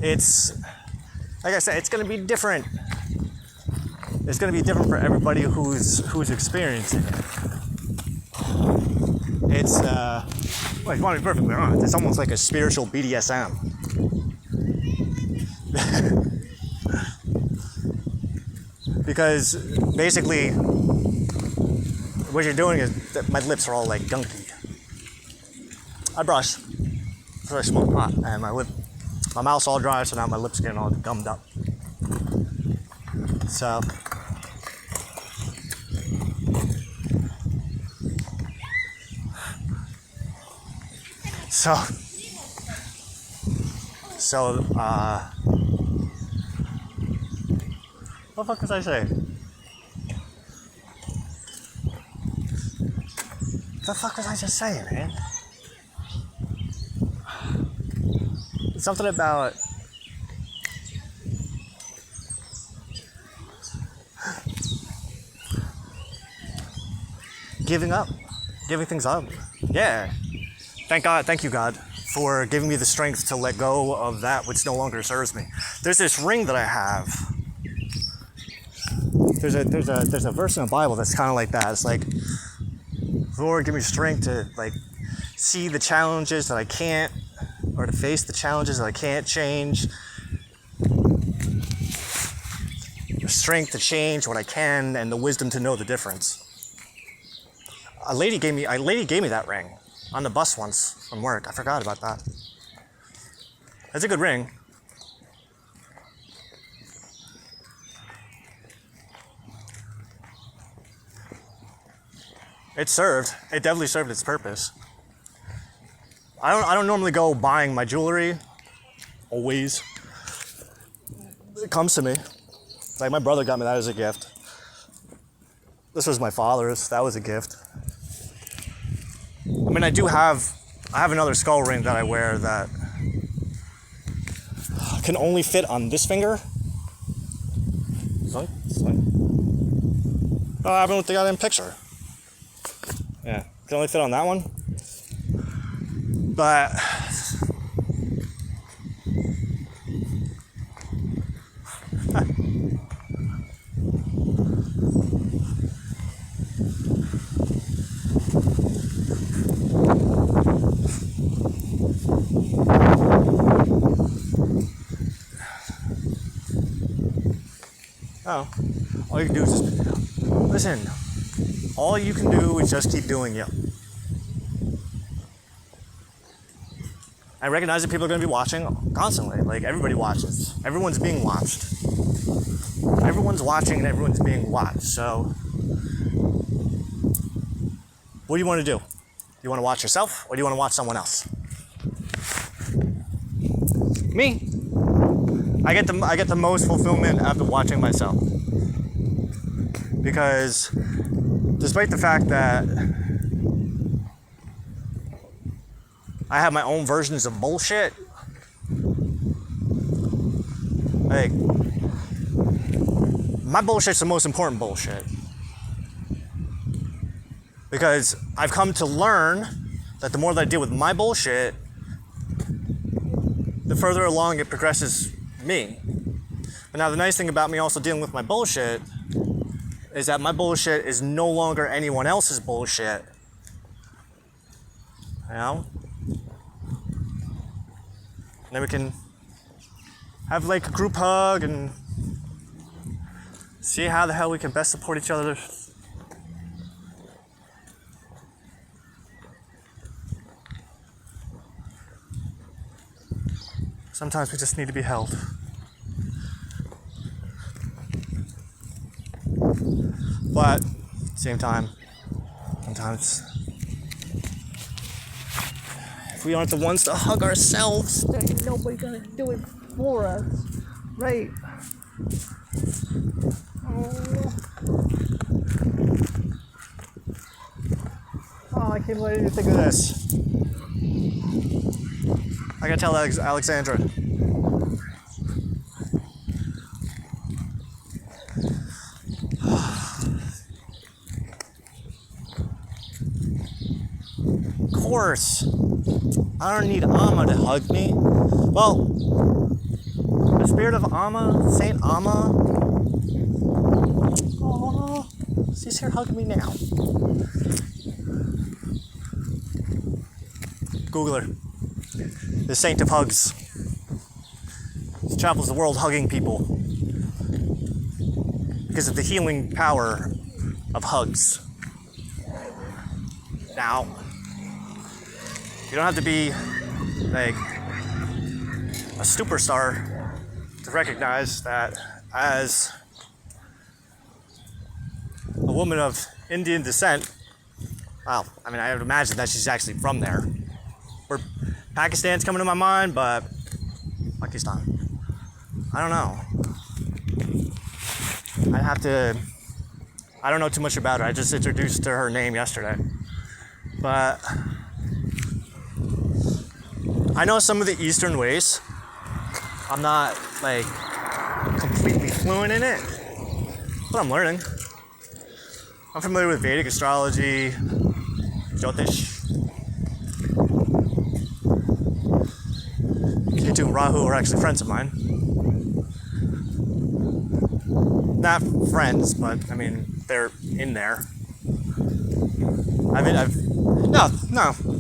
it's, like I said, it's going to be different. It's going to be different for everybody who's experiencing it. It's well, if you want to be perfectly honest, it's almost like a spiritual BDSM. Because basically, what you're doing is that my lips are all like gunky. I brush, so I smoke pot, and my mouth's all dry, so now my lips are getting all gummed up. So what the fuck was I saying? What the fuck was I just saying, man? Something about giving things up. Yeah. Thank you, God, for giving me the strength to let go of that which no longer serves me. There's this ring that I have. There's a verse in the Bible that's kind of like that. It's like, Lord, give me strength to like see the challenges that I can't, or to face the challenges that I can't change. The strength to change what I can, and the wisdom to know the difference. A lady gave me that ring on the bus once from work. I forgot about that. It's a good ring. It definitely served its purpose. I don't normally go buying my jewelry. Always. It comes to me. Like my brother got me that as a gift. This was my father's. That was a gift. I mean, I have another skull ring that I wear that can only fit on this finger. Oh, I haven't with the goddamn picture. Yeah, can only fit on that one. But all you can do is just listen. All you can do is just keep doing you. I recognize that people are going to be watching constantly. Like, everybody watches. Everyone's being watched. Everyone's watching and everyone's being watched. So, what do you want to do? Do you want to watch yourself or do you want to watch someone else? Me. I get the most fulfillment after watching myself. Because despite the fact that I have my own versions of bullshit, like, my bullshit's the most important bullshit. Because I've come to learn that the more that I deal with my bullshit, the further along it progresses me. But now the nice thing about me also dealing with my bullshit is that my bullshit is no longer anyone else's bullshit. You know? And then we can have like a group hug and see how the hell we can best support each other. Sometimes we just need to be held. But at the same time, sometimes if we aren't the ones to hug ourselves, there ain't nobody gonna do it for us, right? Oh, I can't wait to think of this. I gotta tell Alexandra. Of course. I don't need Amma to hug me. Well, the spirit of Amma, Saint Amma. Oh, she's here hugging me now. Google her. The Saint of Hugs. She travels the world hugging people because of the healing power of hugs. Now, you don't have to be like a superstar to recognize that as a woman of Indian descent, well, I mean, I would imagine that she's actually from there. Where Pakistan's coming to my mind, but Pakistan. I don't know. I don't know too much about her. I just introduced her name yesterday. But I know some of the Eastern ways. I'm not like completely fluent in it, but I'm learning. I'm familiar with Vedic astrology, Jyotish. Ketu and Rahu are actually friends of mine. Not friends, but I mean, they're in there.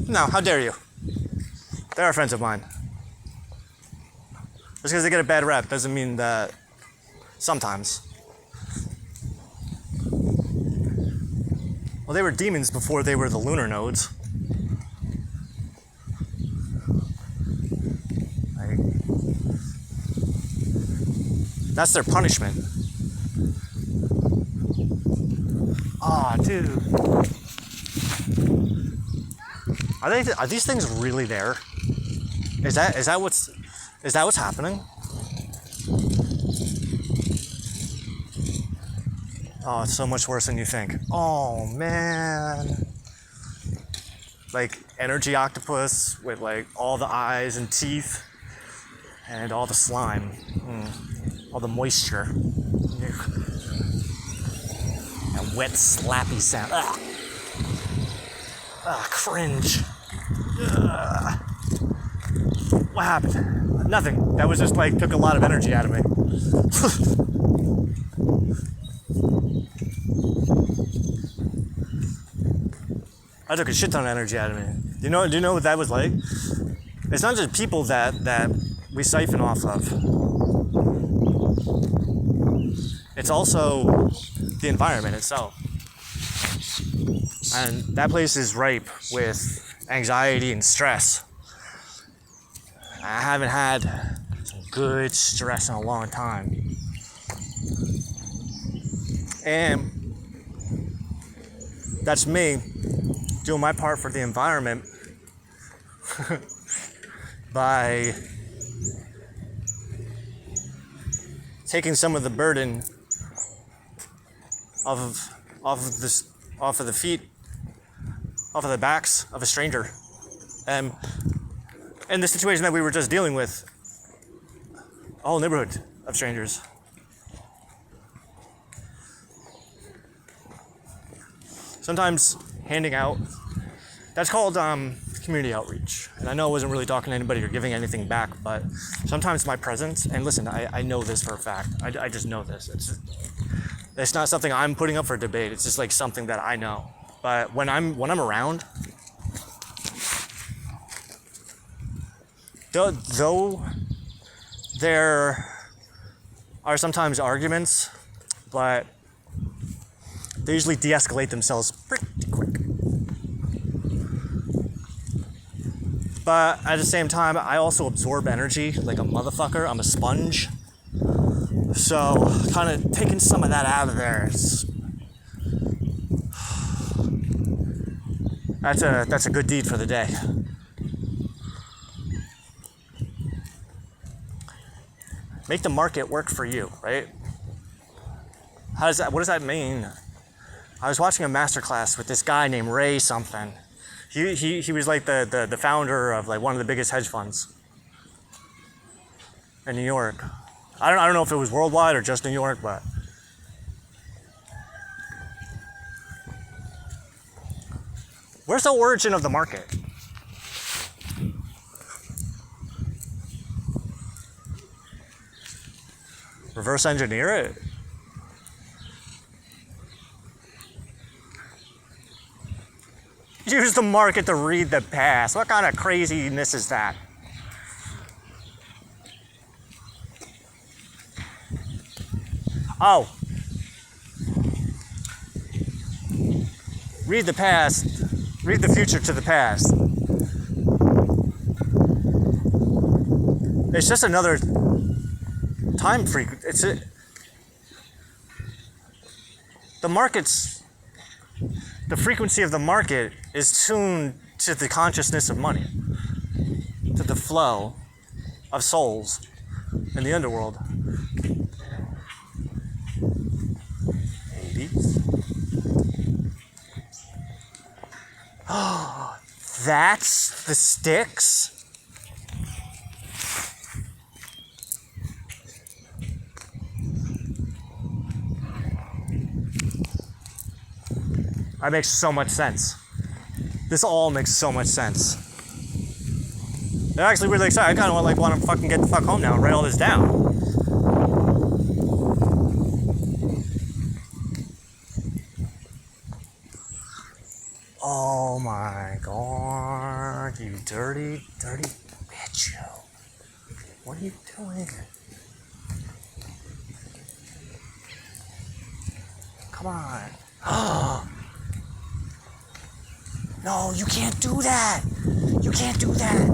No, how dare you? They are friends of mine. Just because they get a bad rep doesn't mean that sometimes. Well, they were demons before they were the lunar nodes. Like, that's their punishment. Aw, dude. Are these things really there? Is that what's happening? Oh, it's so much worse than you think. Oh man. Like energy octopus with like all the eyes and teeth and all the slime. All the moisture. And wet slappy sound. Cringe. What happened? Nothing. That was just like took a lot of energy out of me. I took a shit ton of energy out of me. Do you know what that was like? It's not just people that we siphon off of. It's also the environment itself. And that place is ripe with anxiety and stress. I haven't had some good stress in a long time. And that's me doing my part for the environment by taking some of the burden off of the backs of a stranger. And in the situation that we were just dealing with, a whole neighborhood of strangers. Sometimes handing out, that's called community outreach. And I know I wasn't really talking to anybody or giving anything back, but sometimes my presence, and listen, I know this for a fact. I just know this. It's not something I'm putting up for debate. It's just like something that I know. But when I'm around, though there are sometimes arguments, but they usually de-escalate themselves pretty quick. But at the same time, I also absorb energy like a motherfucker. I'm a sponge. So kind of taking some of that out of there that's a good deed for the day. Make the market work for you, right? What does that mean? I was watching a masterclass with this guy named Ray something. He was like the founder of like one of the biggest hedge funds in New York. I don't know if it was worldwide or just New York, but where's the origin of the market? Reverse engineer it? Use the market to read the past. What kind of craziness is that? Oh. Read the past. Read the future to the past. It's just another time frequency. The frequency of the market is tuned to the consciousness of money, to the flow of souls in the underworld. Hades. Oh, that's the Styx? That makes so much sense. This all makes so much sense. I'm actually really excited. I kind of want to fucking get the fuck home now and write all this down. Oh my god, you dirty, dirty bitch, yo. What are you doing? Come on. No, you can't do that. You can't do that.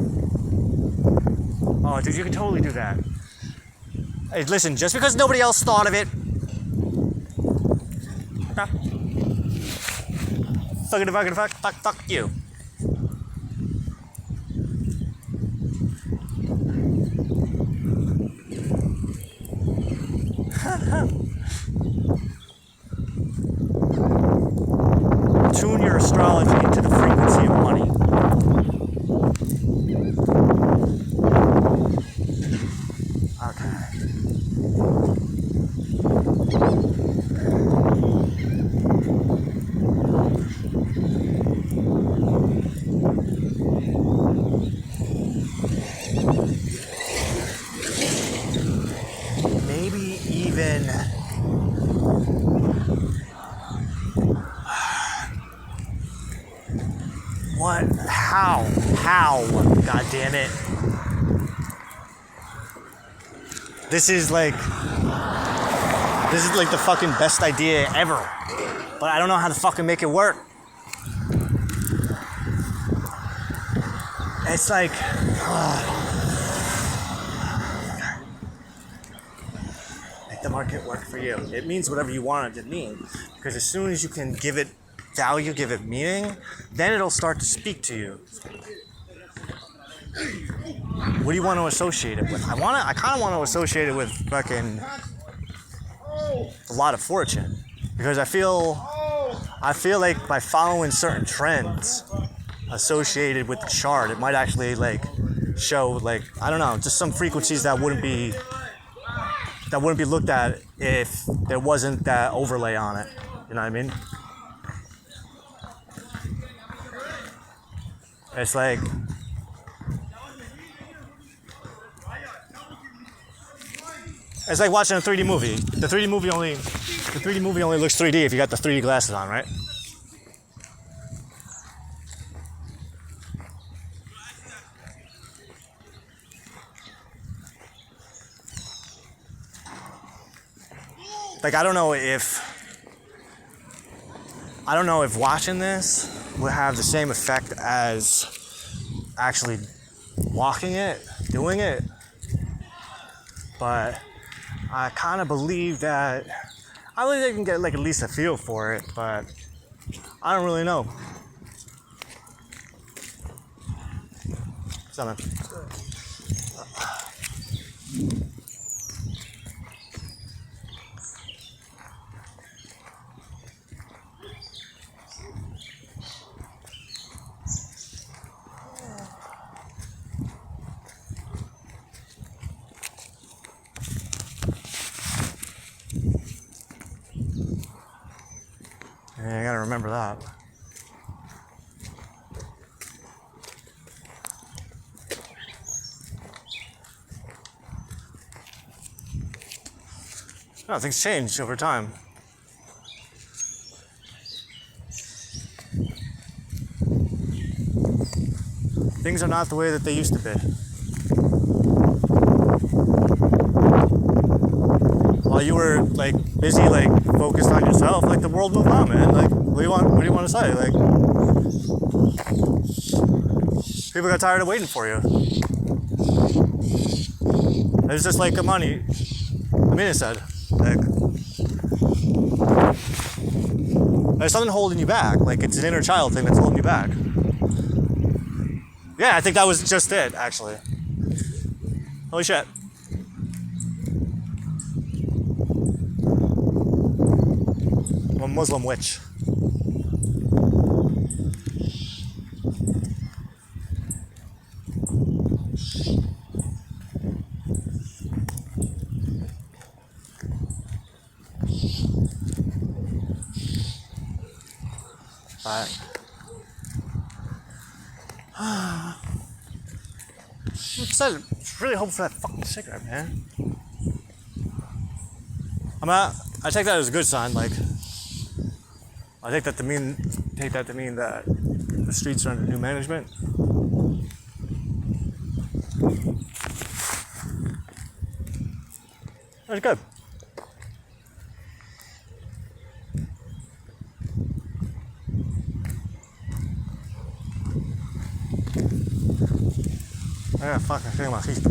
Oh, dude, you can totally do that. Hey, listen, just because nobody else thought of it. Fuck you. Tune your astrology to the frequency of money. Maybe even what? How? God damn it. This is like the fucking best idea ever. But I don't know how to fucking make it work. It's like the market work for you. It means whatever you want it to mean. Because as soon as you can give it value, give it meaning, then it'll start to speak to you. What do you want to associate it with? I kind of want to associate it with fucking a lot of fortune. Because I feel like by following certain trends associated with the chart, it might actually like show like, I don't know, just some frequencies that wouldn't be looked at if there wasn't that overlay on it. You know what I mean? It's like watching a 3D movie. The 3D movie only looks 3D if you got the 3D glasses on, right? Like I don't know if watching this would have the same effect as actually walking it, doing it. But I kind of believe that I believe they can get like at least a feel for it, but I don't really know. Something. Yeah, I gotta remember that. No, things change over time. Things are not the way that they used to be. While you were like busy, like focused on yourself, like the world moved on, man. Like, what do you want to say? Like, people got tired of waiting for you. It's just like Amina said, like, there's something holding you back. Like, it's an inner child thing that's holding you back. Yeah, I think that was just it, actually. Holy shit. I'm a Muslim witch. But I'm really hoping for that fucking cigarette, man. I take that as a good sign. Like, I take that to mean that the streets are under new management. That's good. Yeah, fuck, I feel my feet.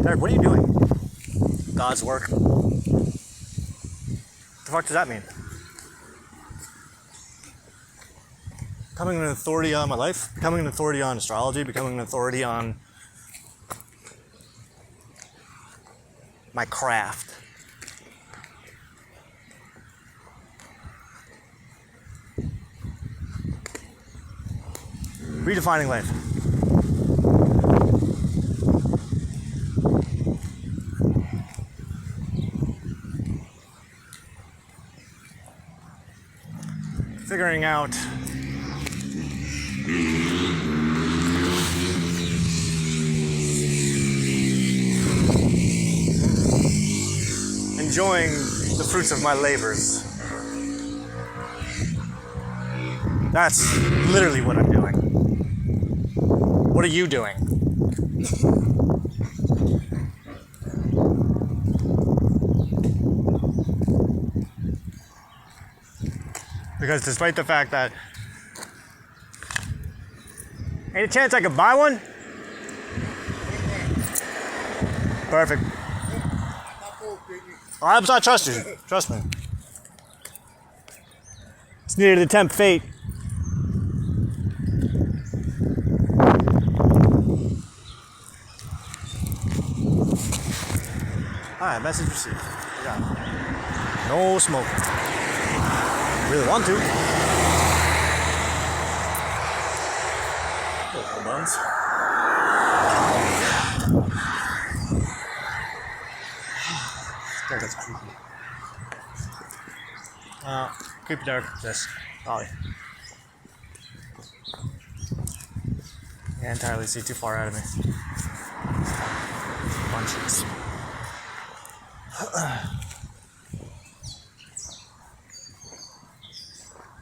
Derek, what are you doing? God's work. What the fuck does that mean? Becoming an authority on my life? Becoming an authority on astrology? Becoming an authority on my craft? Redefining life. Figuring out enjoying the fruits of my labors. That's literally what I'm doing. What are you doing? Because despite the fact that ain't a chance I could buy one, Perfect. My fault, baby. I trust you. Trust me. It's needed to tempt fate. Alright, message received. We got it. No smoke. Really want to. Little buns. That's creepy. Creepy dark. This. Ollie. Can't entirely see too far out of me. Bunches.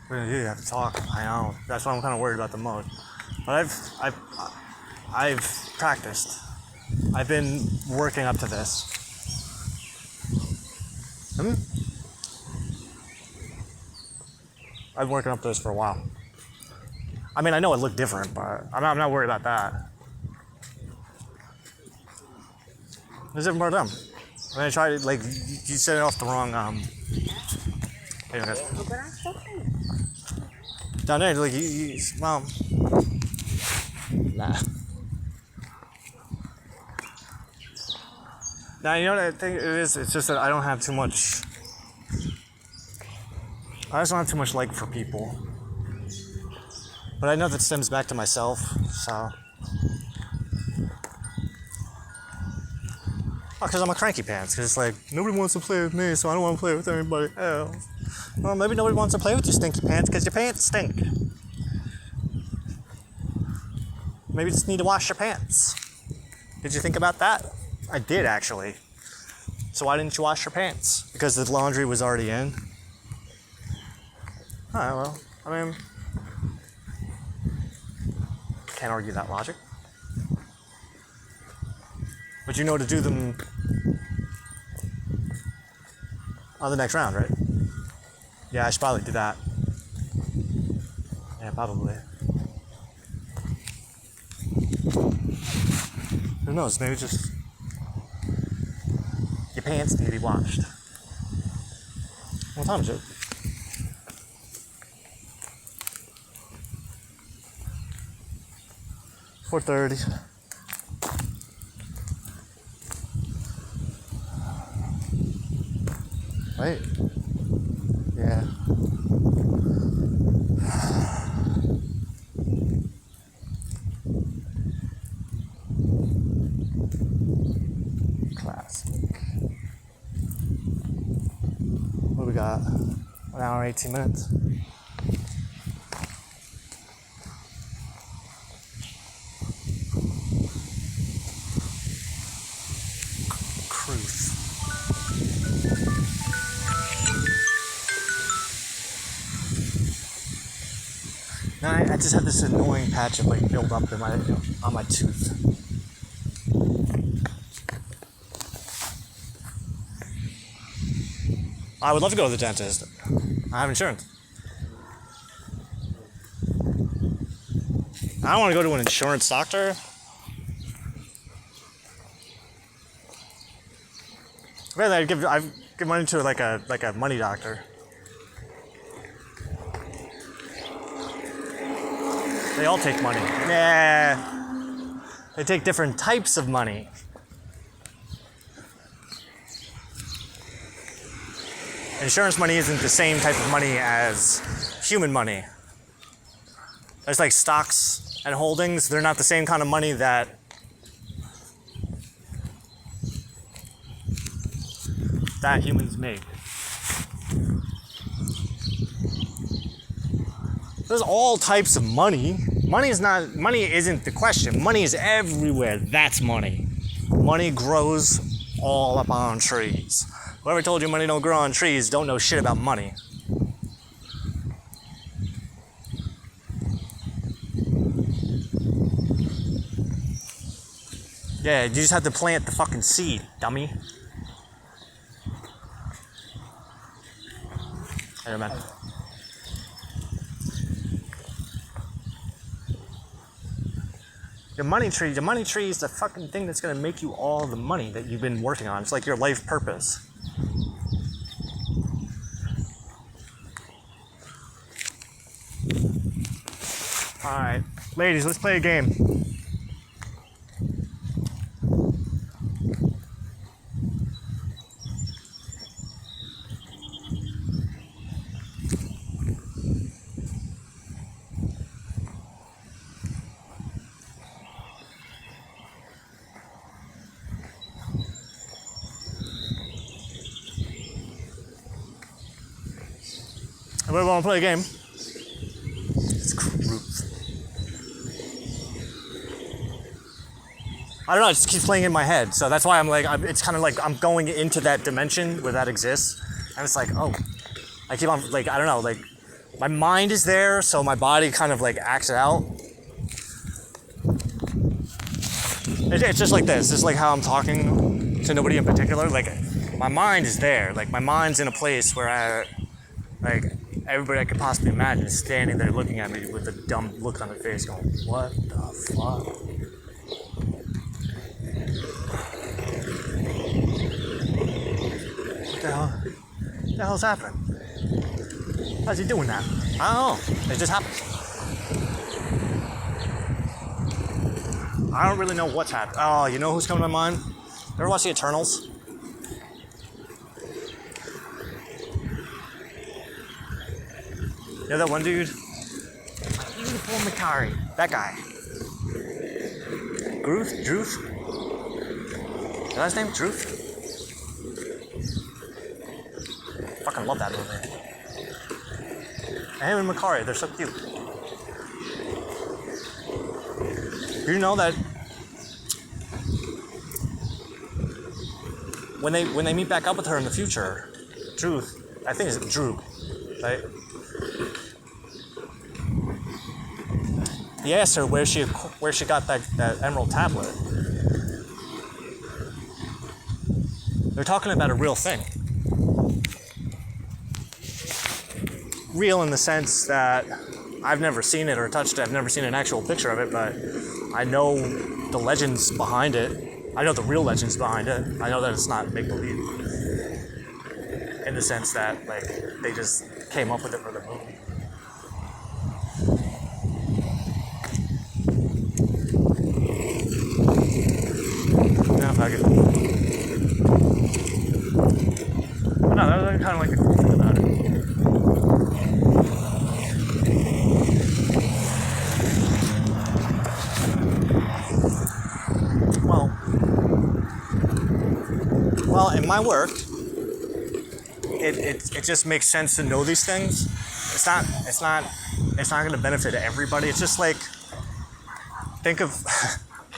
We're gonna do have to talk. I know. That's what I'm kind of worried about the most. But I've practiced. I've been working up to this. I've been working up to this for a while. I mean, I know it looked different, but I'm not worried about that. There's different part of them. I mean, I tried, like, you set it off the wrong, anyways. Down there, like, well, nah. Now, you know what I think it is? It's just that I don't have too much, I just don't have too much like for people. But I know that stems back to myself, so. Because I'm a cranky pants, because it's like, nobody wants to play with me, so I don't want to play with anybody else. Well, maybe nobody wants to play with you stinky pants, because your pants stink. Maybe you just need to wash your pants. Did you think about that? I did, actually. So why didn't you wash your pants? Because the laundry was already in? Alright, well, I mean, can't argue that logic. But you know to do them on the next round, right? Yeah, I should probably do that. Yeah, probably. Who knows, maybe just your pants need to be washed. What time is it? $4:30. Right? Yeah. Classic. What do we got? 1 hour, 18 minutes. Cruise. Now I just have this annoying patch of like build up in on my tooth. I would love to go to the dentist. I have insurance. I don't want to go to an insurance doctor. Really, I'd give money to like a money doctor. They all take money. Nah. They take different types of money. Insurance money isn't the same type of money as human money. There's like stocks and holdings. They're not the same kind of money that humans make. There's all types of money. Money isn't the question. Money is everywhere. That's money. Money grows all up on trees. Whoever told you money don't grow on trees don't know shit about money. Yeah, you just have to plant the fucking seed, dummy. Hey, man. Your money tree is the fucking thing that's gonna make you all the money that you've been working on. It's like your life purpose. Alright, ladies, let's play a game. Everybody want to play a game? It's Gruth. I don't know, it just keeps playing in my head. So that's why I'm like, it's kind of like I'm going into that dimension where that exists. And it's like, oh, I keep on, like, I don't know, like, my mind is there, so my body kind of like acts it out. It's just like this. It's like how I'm talking to nobody in particular. Like, my mind is there. Like, my mind's in a place where like, everybody I could possibly imagine is standing there looking at me with a dumb look on their face going, what the fuck? What the hell's happening? How's he doing that? I don't know. It just happens. I don't really know what's happening. Oh, you know who's coming to mind? Ever watch the Eternals? You know that one dude? Beautiful Makari. That guy. Druth? Is that his name? Druth? Fucking love that movie. And him and Makari, they're so cute. Do you know that when they meet back up with her in the future, Druth, I think it's Droog, right? He asked her where she got that emerald tablet. They're talking about a real thing. Real in the sense that I've never seen it or touched it. I've never seen an actual picture of it, but I know the legends behind it. I know the real legends behind it. I know that it's not make-believe. In the sense that, like, they just came up with it for the movie. No, fuck it. But no, that's kind of like the cool thing about it. Well, in my work, it just makes sense to know these things. It's not going to benefit everybody. It's just like, think of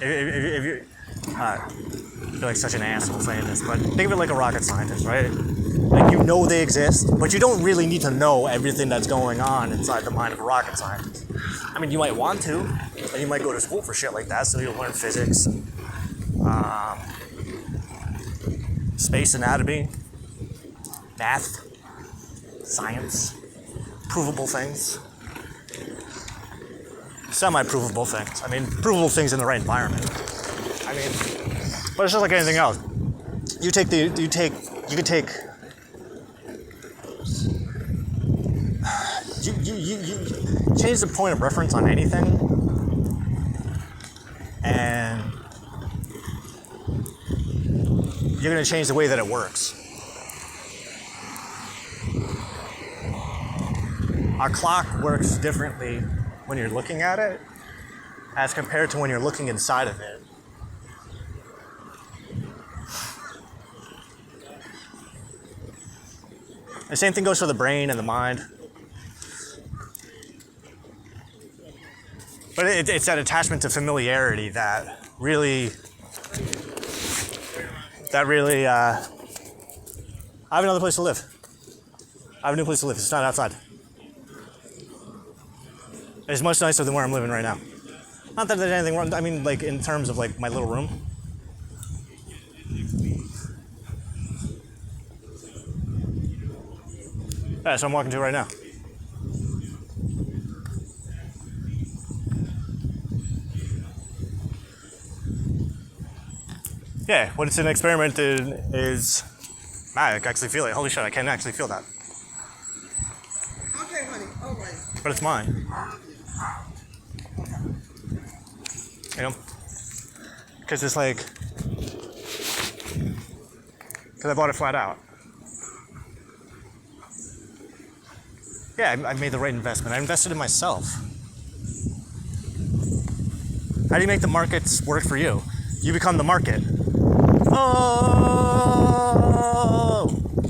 if you I feel like such an asshole saying this, but think of it like a rocket scientist, right? Like, you know they exist, but you don't really need to know everything that's going on inside the mind of a rocket scientist. I mean, you might want to, and you might go to school for shit like that, so you'll learn physics, space anatomy, math, science, provable things, semi-provable things. I mean, provable things in the right environment. I mean, but it's just like anything else. You could change the point of reference on anything, and you're going to change the way that it works. Our clock works differently when you're looking at it as compared to when you're looking inside of it. The same thing goes for the brain and the mind. But it's that attachment to familiarity that really, I have another place to live. I have a new place to live. It's not outside. It's much nicer than where I'm living right now. Not that there's anything wrong. I mean, like, in terms of, like, my little room. Yeah, so I'm walking to right now. Yeah, what it's an experiment in is, man, I can actually feel it. Holy shit, I can actually feel that. Okay, honey. All right. But it's mine. You know? Because it's like, because I bought it flat out. Yeah, I made the right investment. I invested in myself. How do you make the markets work for you? You become the market. Oh!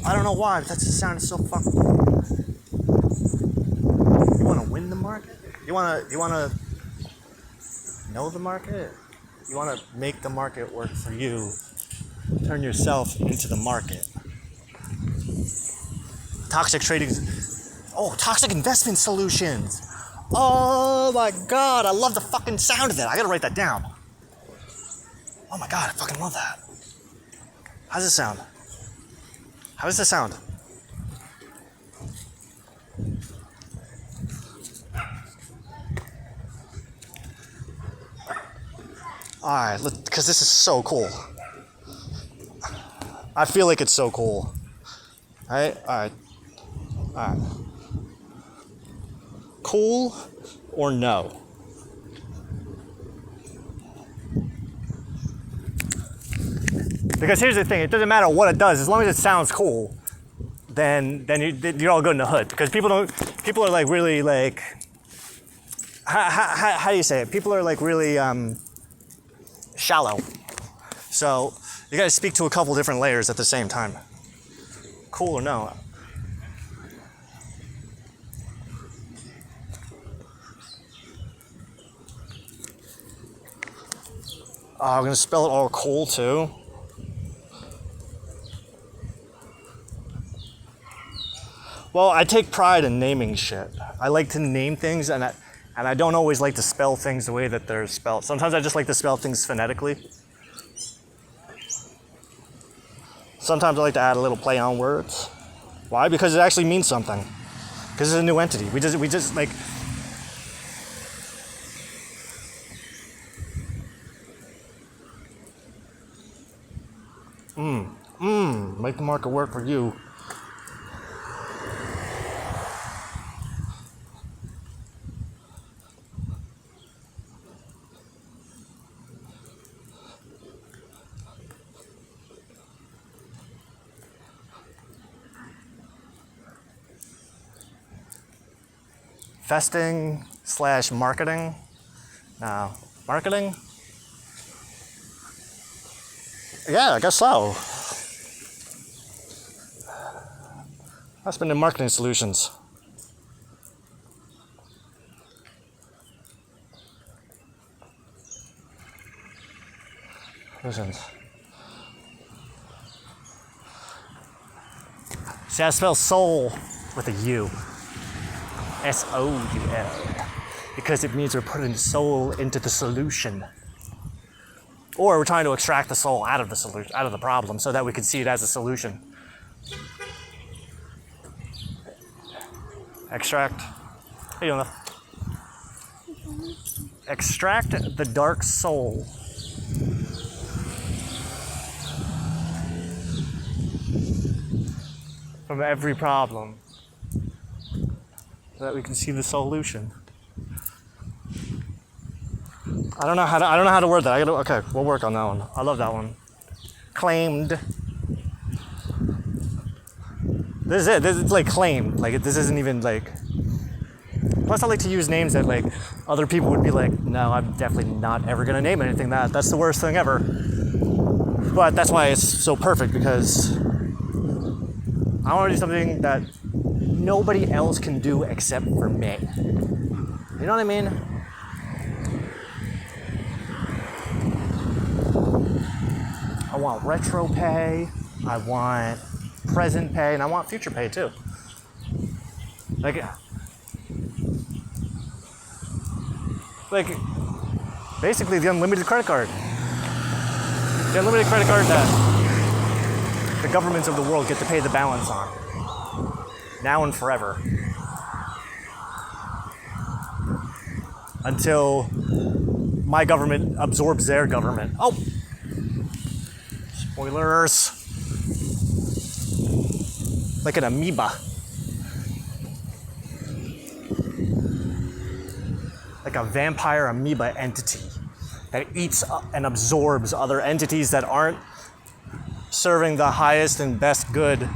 I don't know why, but that just sounded so fucking. You want to win the market? You want to know the market? You want to make the market work for you. Turn yourself into the market. Toxic trading. Oh, toxic investment solutions. Oh my god, I love the fucking sound of that. I gotta write that down. Oh my god, I fucking love that. How does it sound? How does it sound? Alright, because this is so cool. I feel like it's so cool. Alright. Cool or no? Because here's the thing, it doesn't matter what it does, as long as it sounds cool, then you're all good in the hood. Because people are like really like, how do you say it? People are like really shallow. So you gotta speak to a couple different layers at the same time. Cool or no? I'm gonna spell it all cool too. Well, I take pride in naming shit. I like to name things, and I don't always like to spell things the way that they're spelled. Sometimes I just like to spell things phonetically. Sometimes I like to add a little play on words. Why? Because it actually means something. Because it's a new entity. We just like. Make the market work for you. Vesting / marketing. No. Marketing? Yeah, I guess so. That's been in marketing solutions. Solutions. See, I spell soul with a U. S-O-U-L. Because it means we're putting soul into the solution. Or we're trying to extract the soul out of the solution, out of the problem, so that we can see it as a solution. Extract. How you doing? Extract the dark soul. From every problem. So that we can see the solution. I don't know how to word that. Okay, we'll work on that one. I love that one. Claimed. This is it. It's like claimed. Like this isn't even like. Plus, I like to use names that like other people would be like, no, I'm definitely not ever gonna name anything that. That's the worst thing ever. But that's why it's so perfect, because I want to do something that nobody else can do except for me. You know what I mean? I want retro pay, I want present pay, and I want future pay too. Like basically the unlimited credit card. The unlimited credit card that the governments of the world get to pay the balance on. Now and forever. Until my government absorbs their government. Oh! Spoilers. Like an amoeba. Like a vampire amoeba entity that eats and absorbs other entities that aren't serving the highest and best good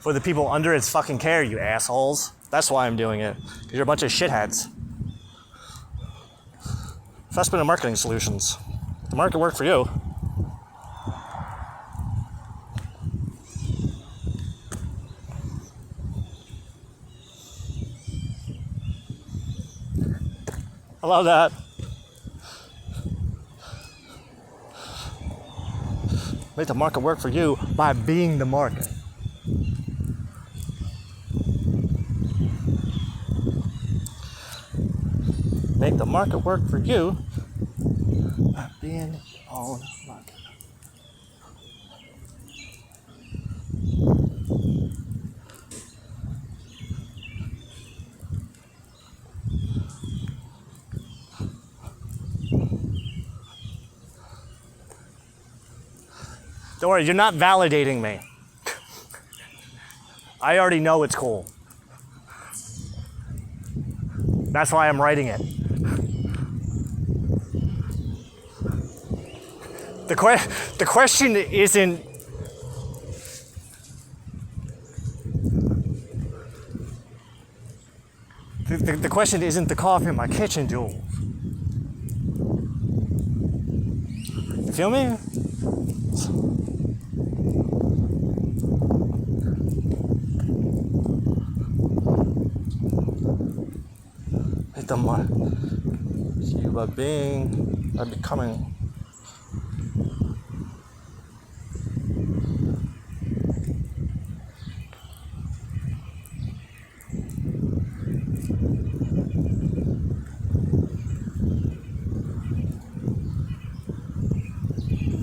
for the people under its fucking care, you assholes. That's why I'm doing it. Because you're a bunch of shitheads. Festman Marketing Solutions. The market work for you. I love that. Make the market work for you by being the market. Make the market work for you by being your own market. Don't worry, you're not validating me. I already know it's cool. That's why I'm writing it. The question isn't the question isn't the coffee in my kitchen, Jules. You feel me? Hit the mark. You are being, are becoming.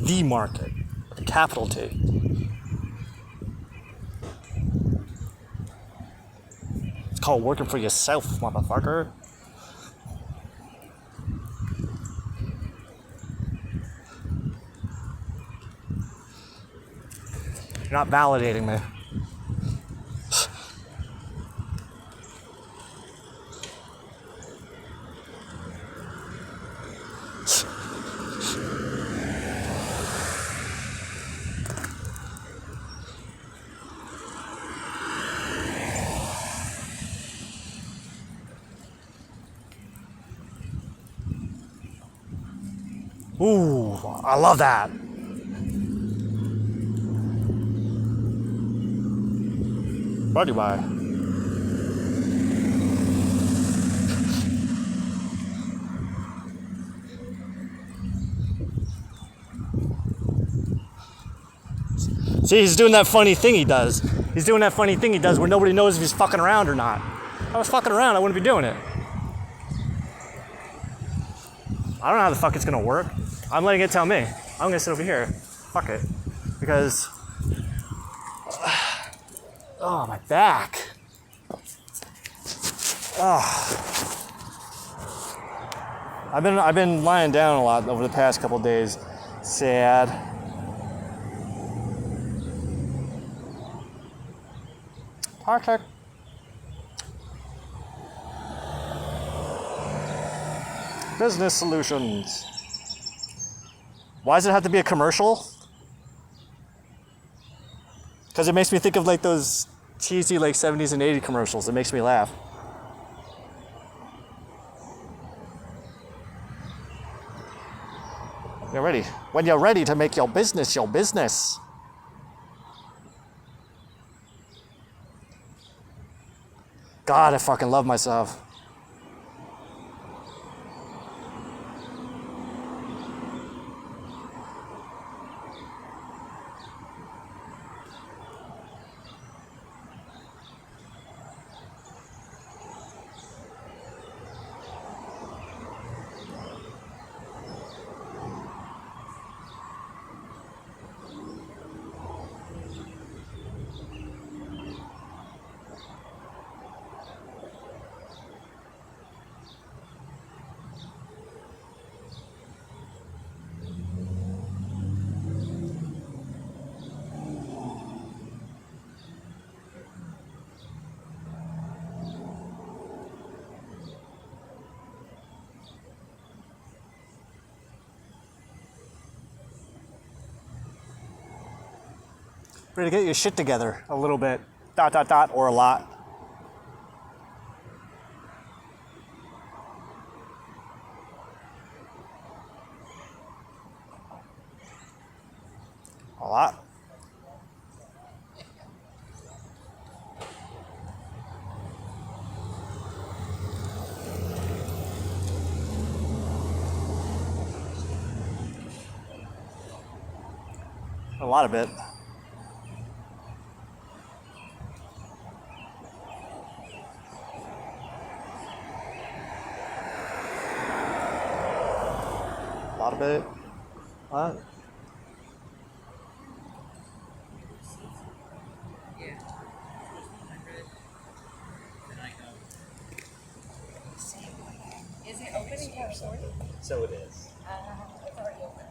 The market, with a capital T. It's called working for yourself, motherfucker. You're not validating me. Ooh, I love that. Brought to you by. See, he's doing that funny thing he does. He's doing that funny thing he does where nobody knows if he's fucking around or not. If I was fucking around, I wouldn't be doing it. I don't know how the fuck it's gonna work. I'm letting it tell me. I'm gonna sit over here. Fuck it. Because oh, my back. Oh. I've been lying down a lot over the past couple of days. Sad. Perfect. Business solutions. Why does it have to be a commercial? Because it makes me think of like those cheesy like 70s and 80s commercials. It makes me laugh. You're ready. When you're ready to make your business your business. God, I fucking love myself. Ready to get your shit together a little bit. ... or a lot. A lot. A lot of it. A lot of it. What? Yeah. 100. Then I go. Is it open in California? So it is. It's already open.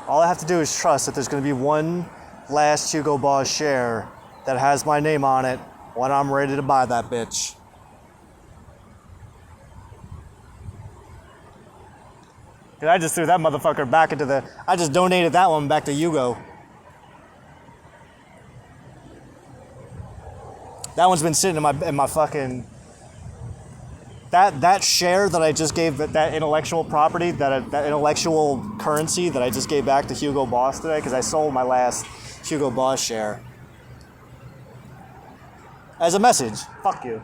All I have to do is trust that there's going to be one last Hugo Boss share that has my name on it when I'm ready to buy that bitch. And I just threw that motherfucker back into the... I just donated that one back to Hugo. That one's been sitting in my fucking... That share that I just gave, that intellectual property, that intellectual currency that I just gave back to Hugo Boss today, because I sold my last Hugo Boss share. As a message, fuck you.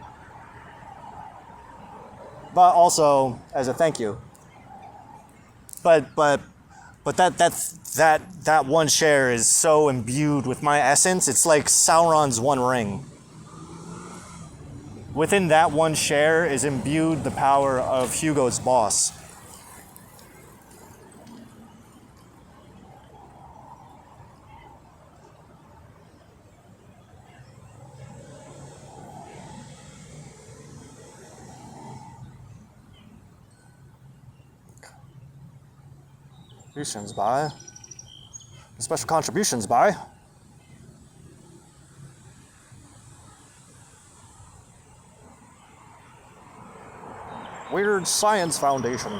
But also as a thank you. But that one share is so imbued with my essence. It's like Sauron's One Ring. Within that one share is imbued the power of Hugo's Boss. Contributions by. Special contributions by. Weird Science Foundation.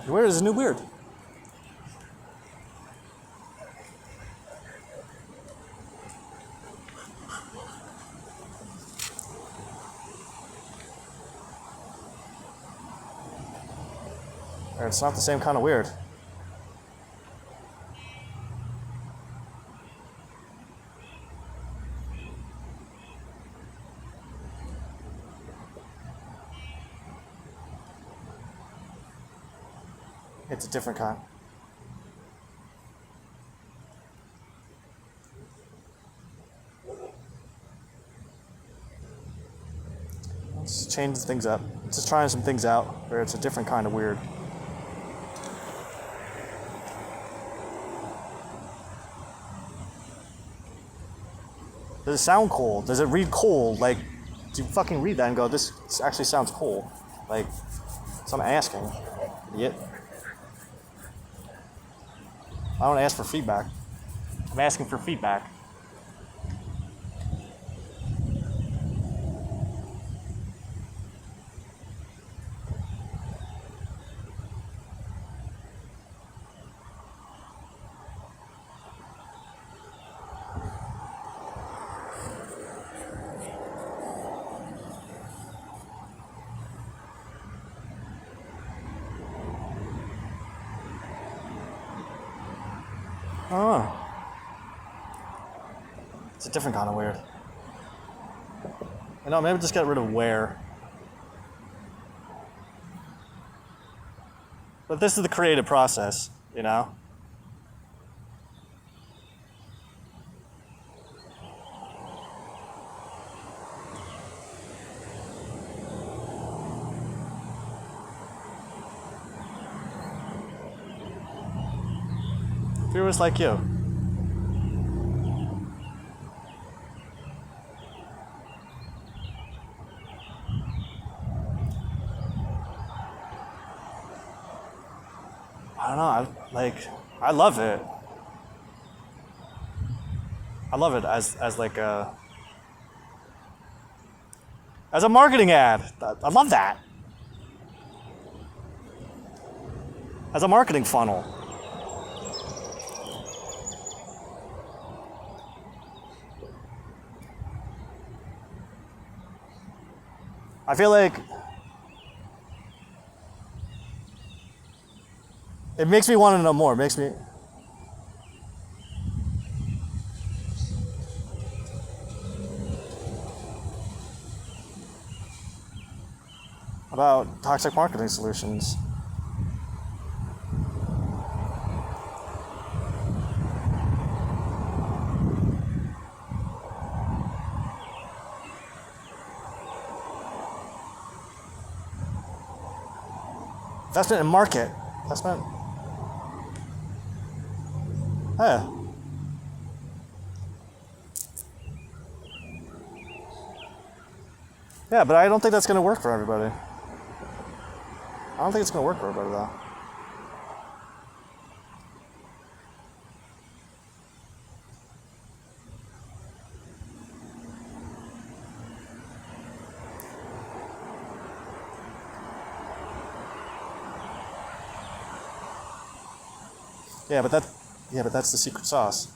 Where is the new weird? It's not the same kind of weird. It's a different kind. Let's change things up. Just trying some things out where it's a different kind of weird. Does it sound cool? Does it read cool? Like, do you fucking read that and go, this actually sounds cool? Like, so I'm asking, idiot. I don't ask for feedback. I'm asking for feedback. Oh. It's a different kind of weird. You know, maybe just get rid of where. But this is the creative process, you know? Viewers like you. I don't know. I love it. I love it as like as a marketing ad. I love that. As a marketing funnel. I feel like it makes me want to know more. It makes me about toxic marketing solutions. Investment in market. Investment. Yeah. Yeah, but I don't think that's going to work for everybody. I don't think it's going to work for everybody, though. Yeah, but that's the secret sauce.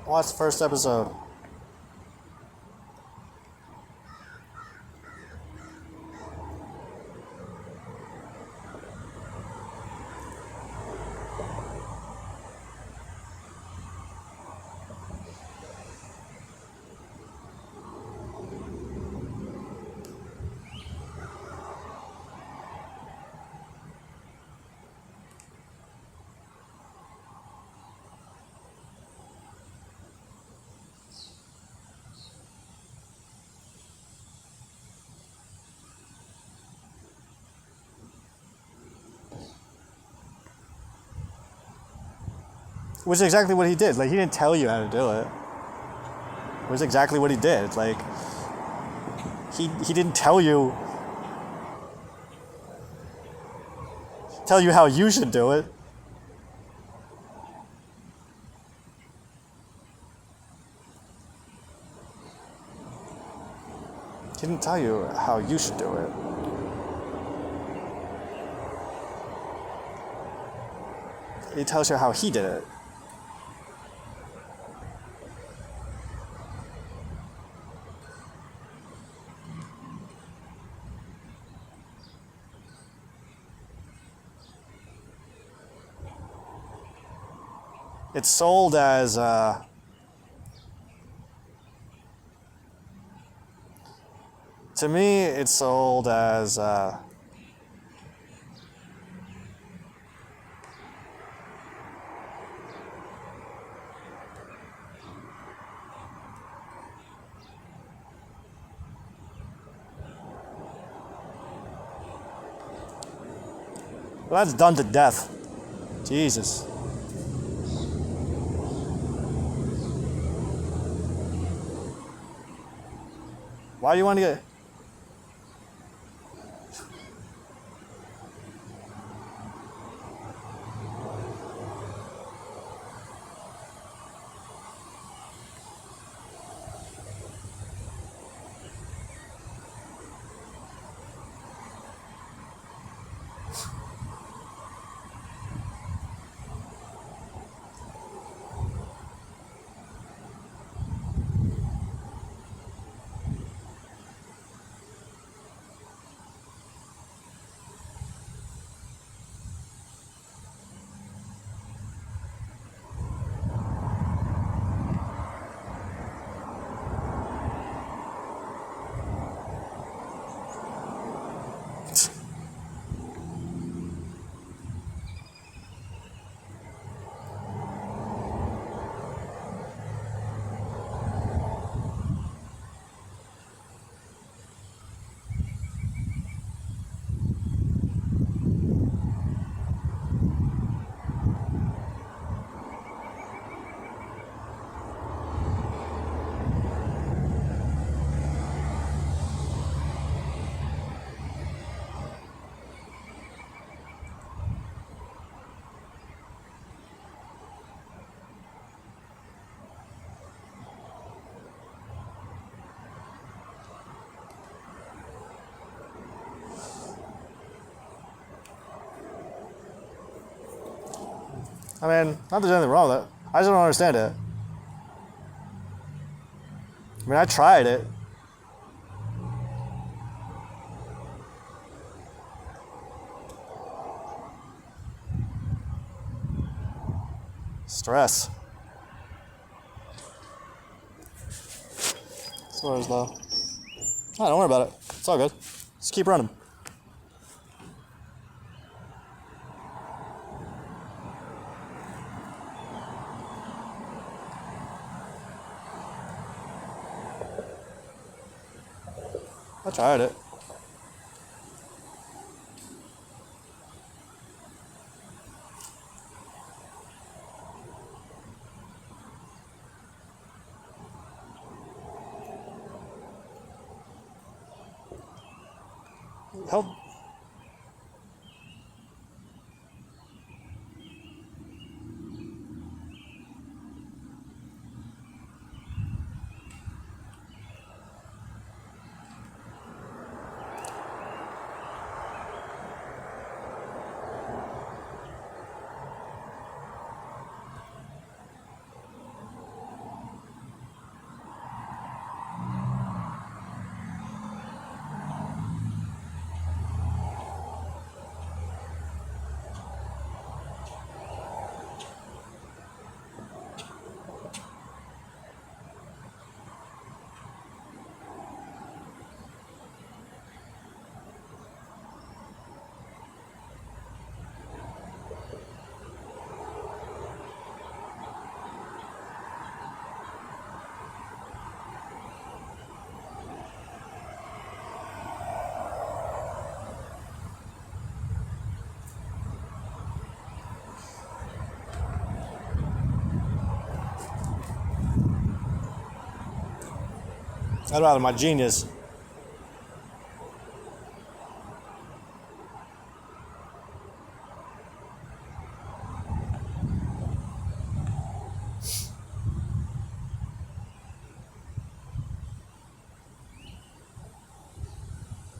Watch the first episode. Which is exactly what he did. Like, he didn't tell you how to do it. It was exactly what he did. Like, he didn't tell you how you should do it. He didn't tell you how you should do it. He tells you how he did it. It's sold as to me, it's sold as well, that's done to death. Jesus. Why do you want to get... I mean, not that there's anything wrong with it. I just don't understand it. I mean, I tried it. Stress. So is low. Oh, don't worry about it. It's all good. Just keep running. I tried it. Help. That's rather my genius.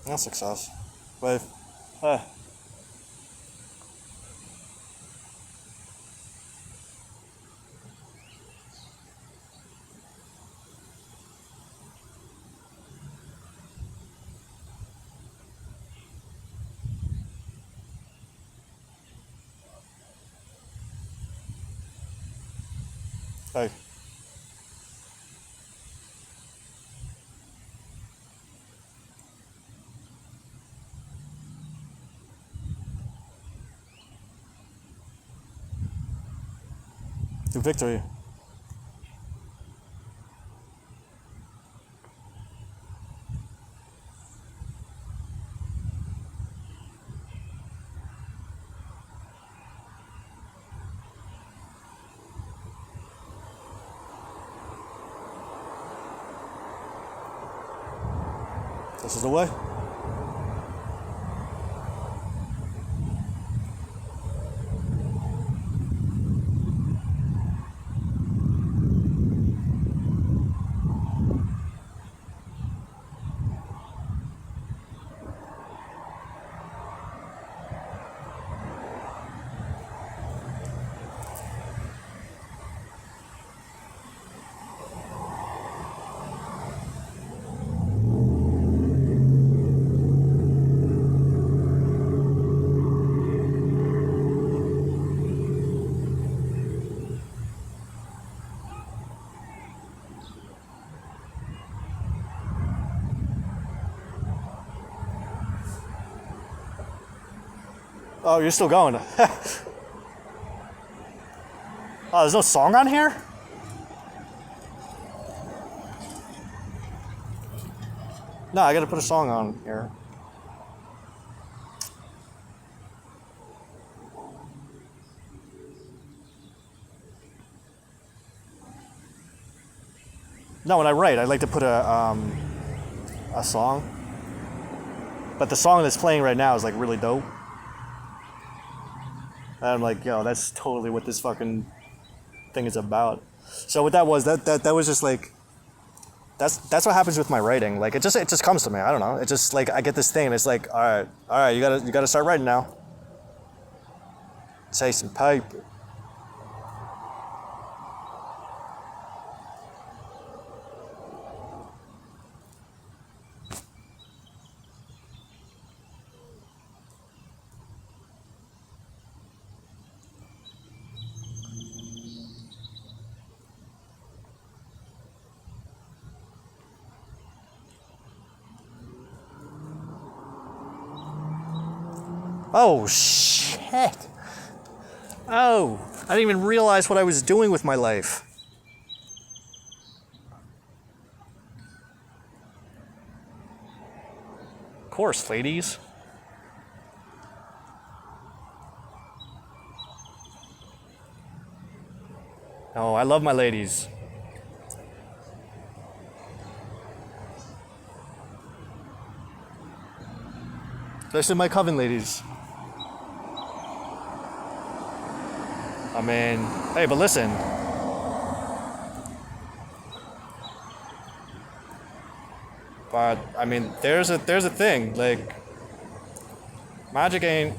That's success. Wave. Hey. Hey. To victory. This is the way. Oh, you're still going. Oh, there's no song on here? No, I gotta put a song on here. No, when I write, I like to put a song. But the song that's playing right now is like really dope. And I'm like, yo, that's totally what this fucking thing is about. So what that was, that was just like, that's what happens with my writing. Like it just comes to me. I don't know. It just like I get this thing and it's like, all right, you gotta start writing now. Say some paper. Oh, shit. Oh, I didn't even realize what I was doing with my life. Of course, ladies. Oh, I love my ladies. Especially my coven ladies. I mean, hey, but listen. But I mean, there's a thing, like magic ain't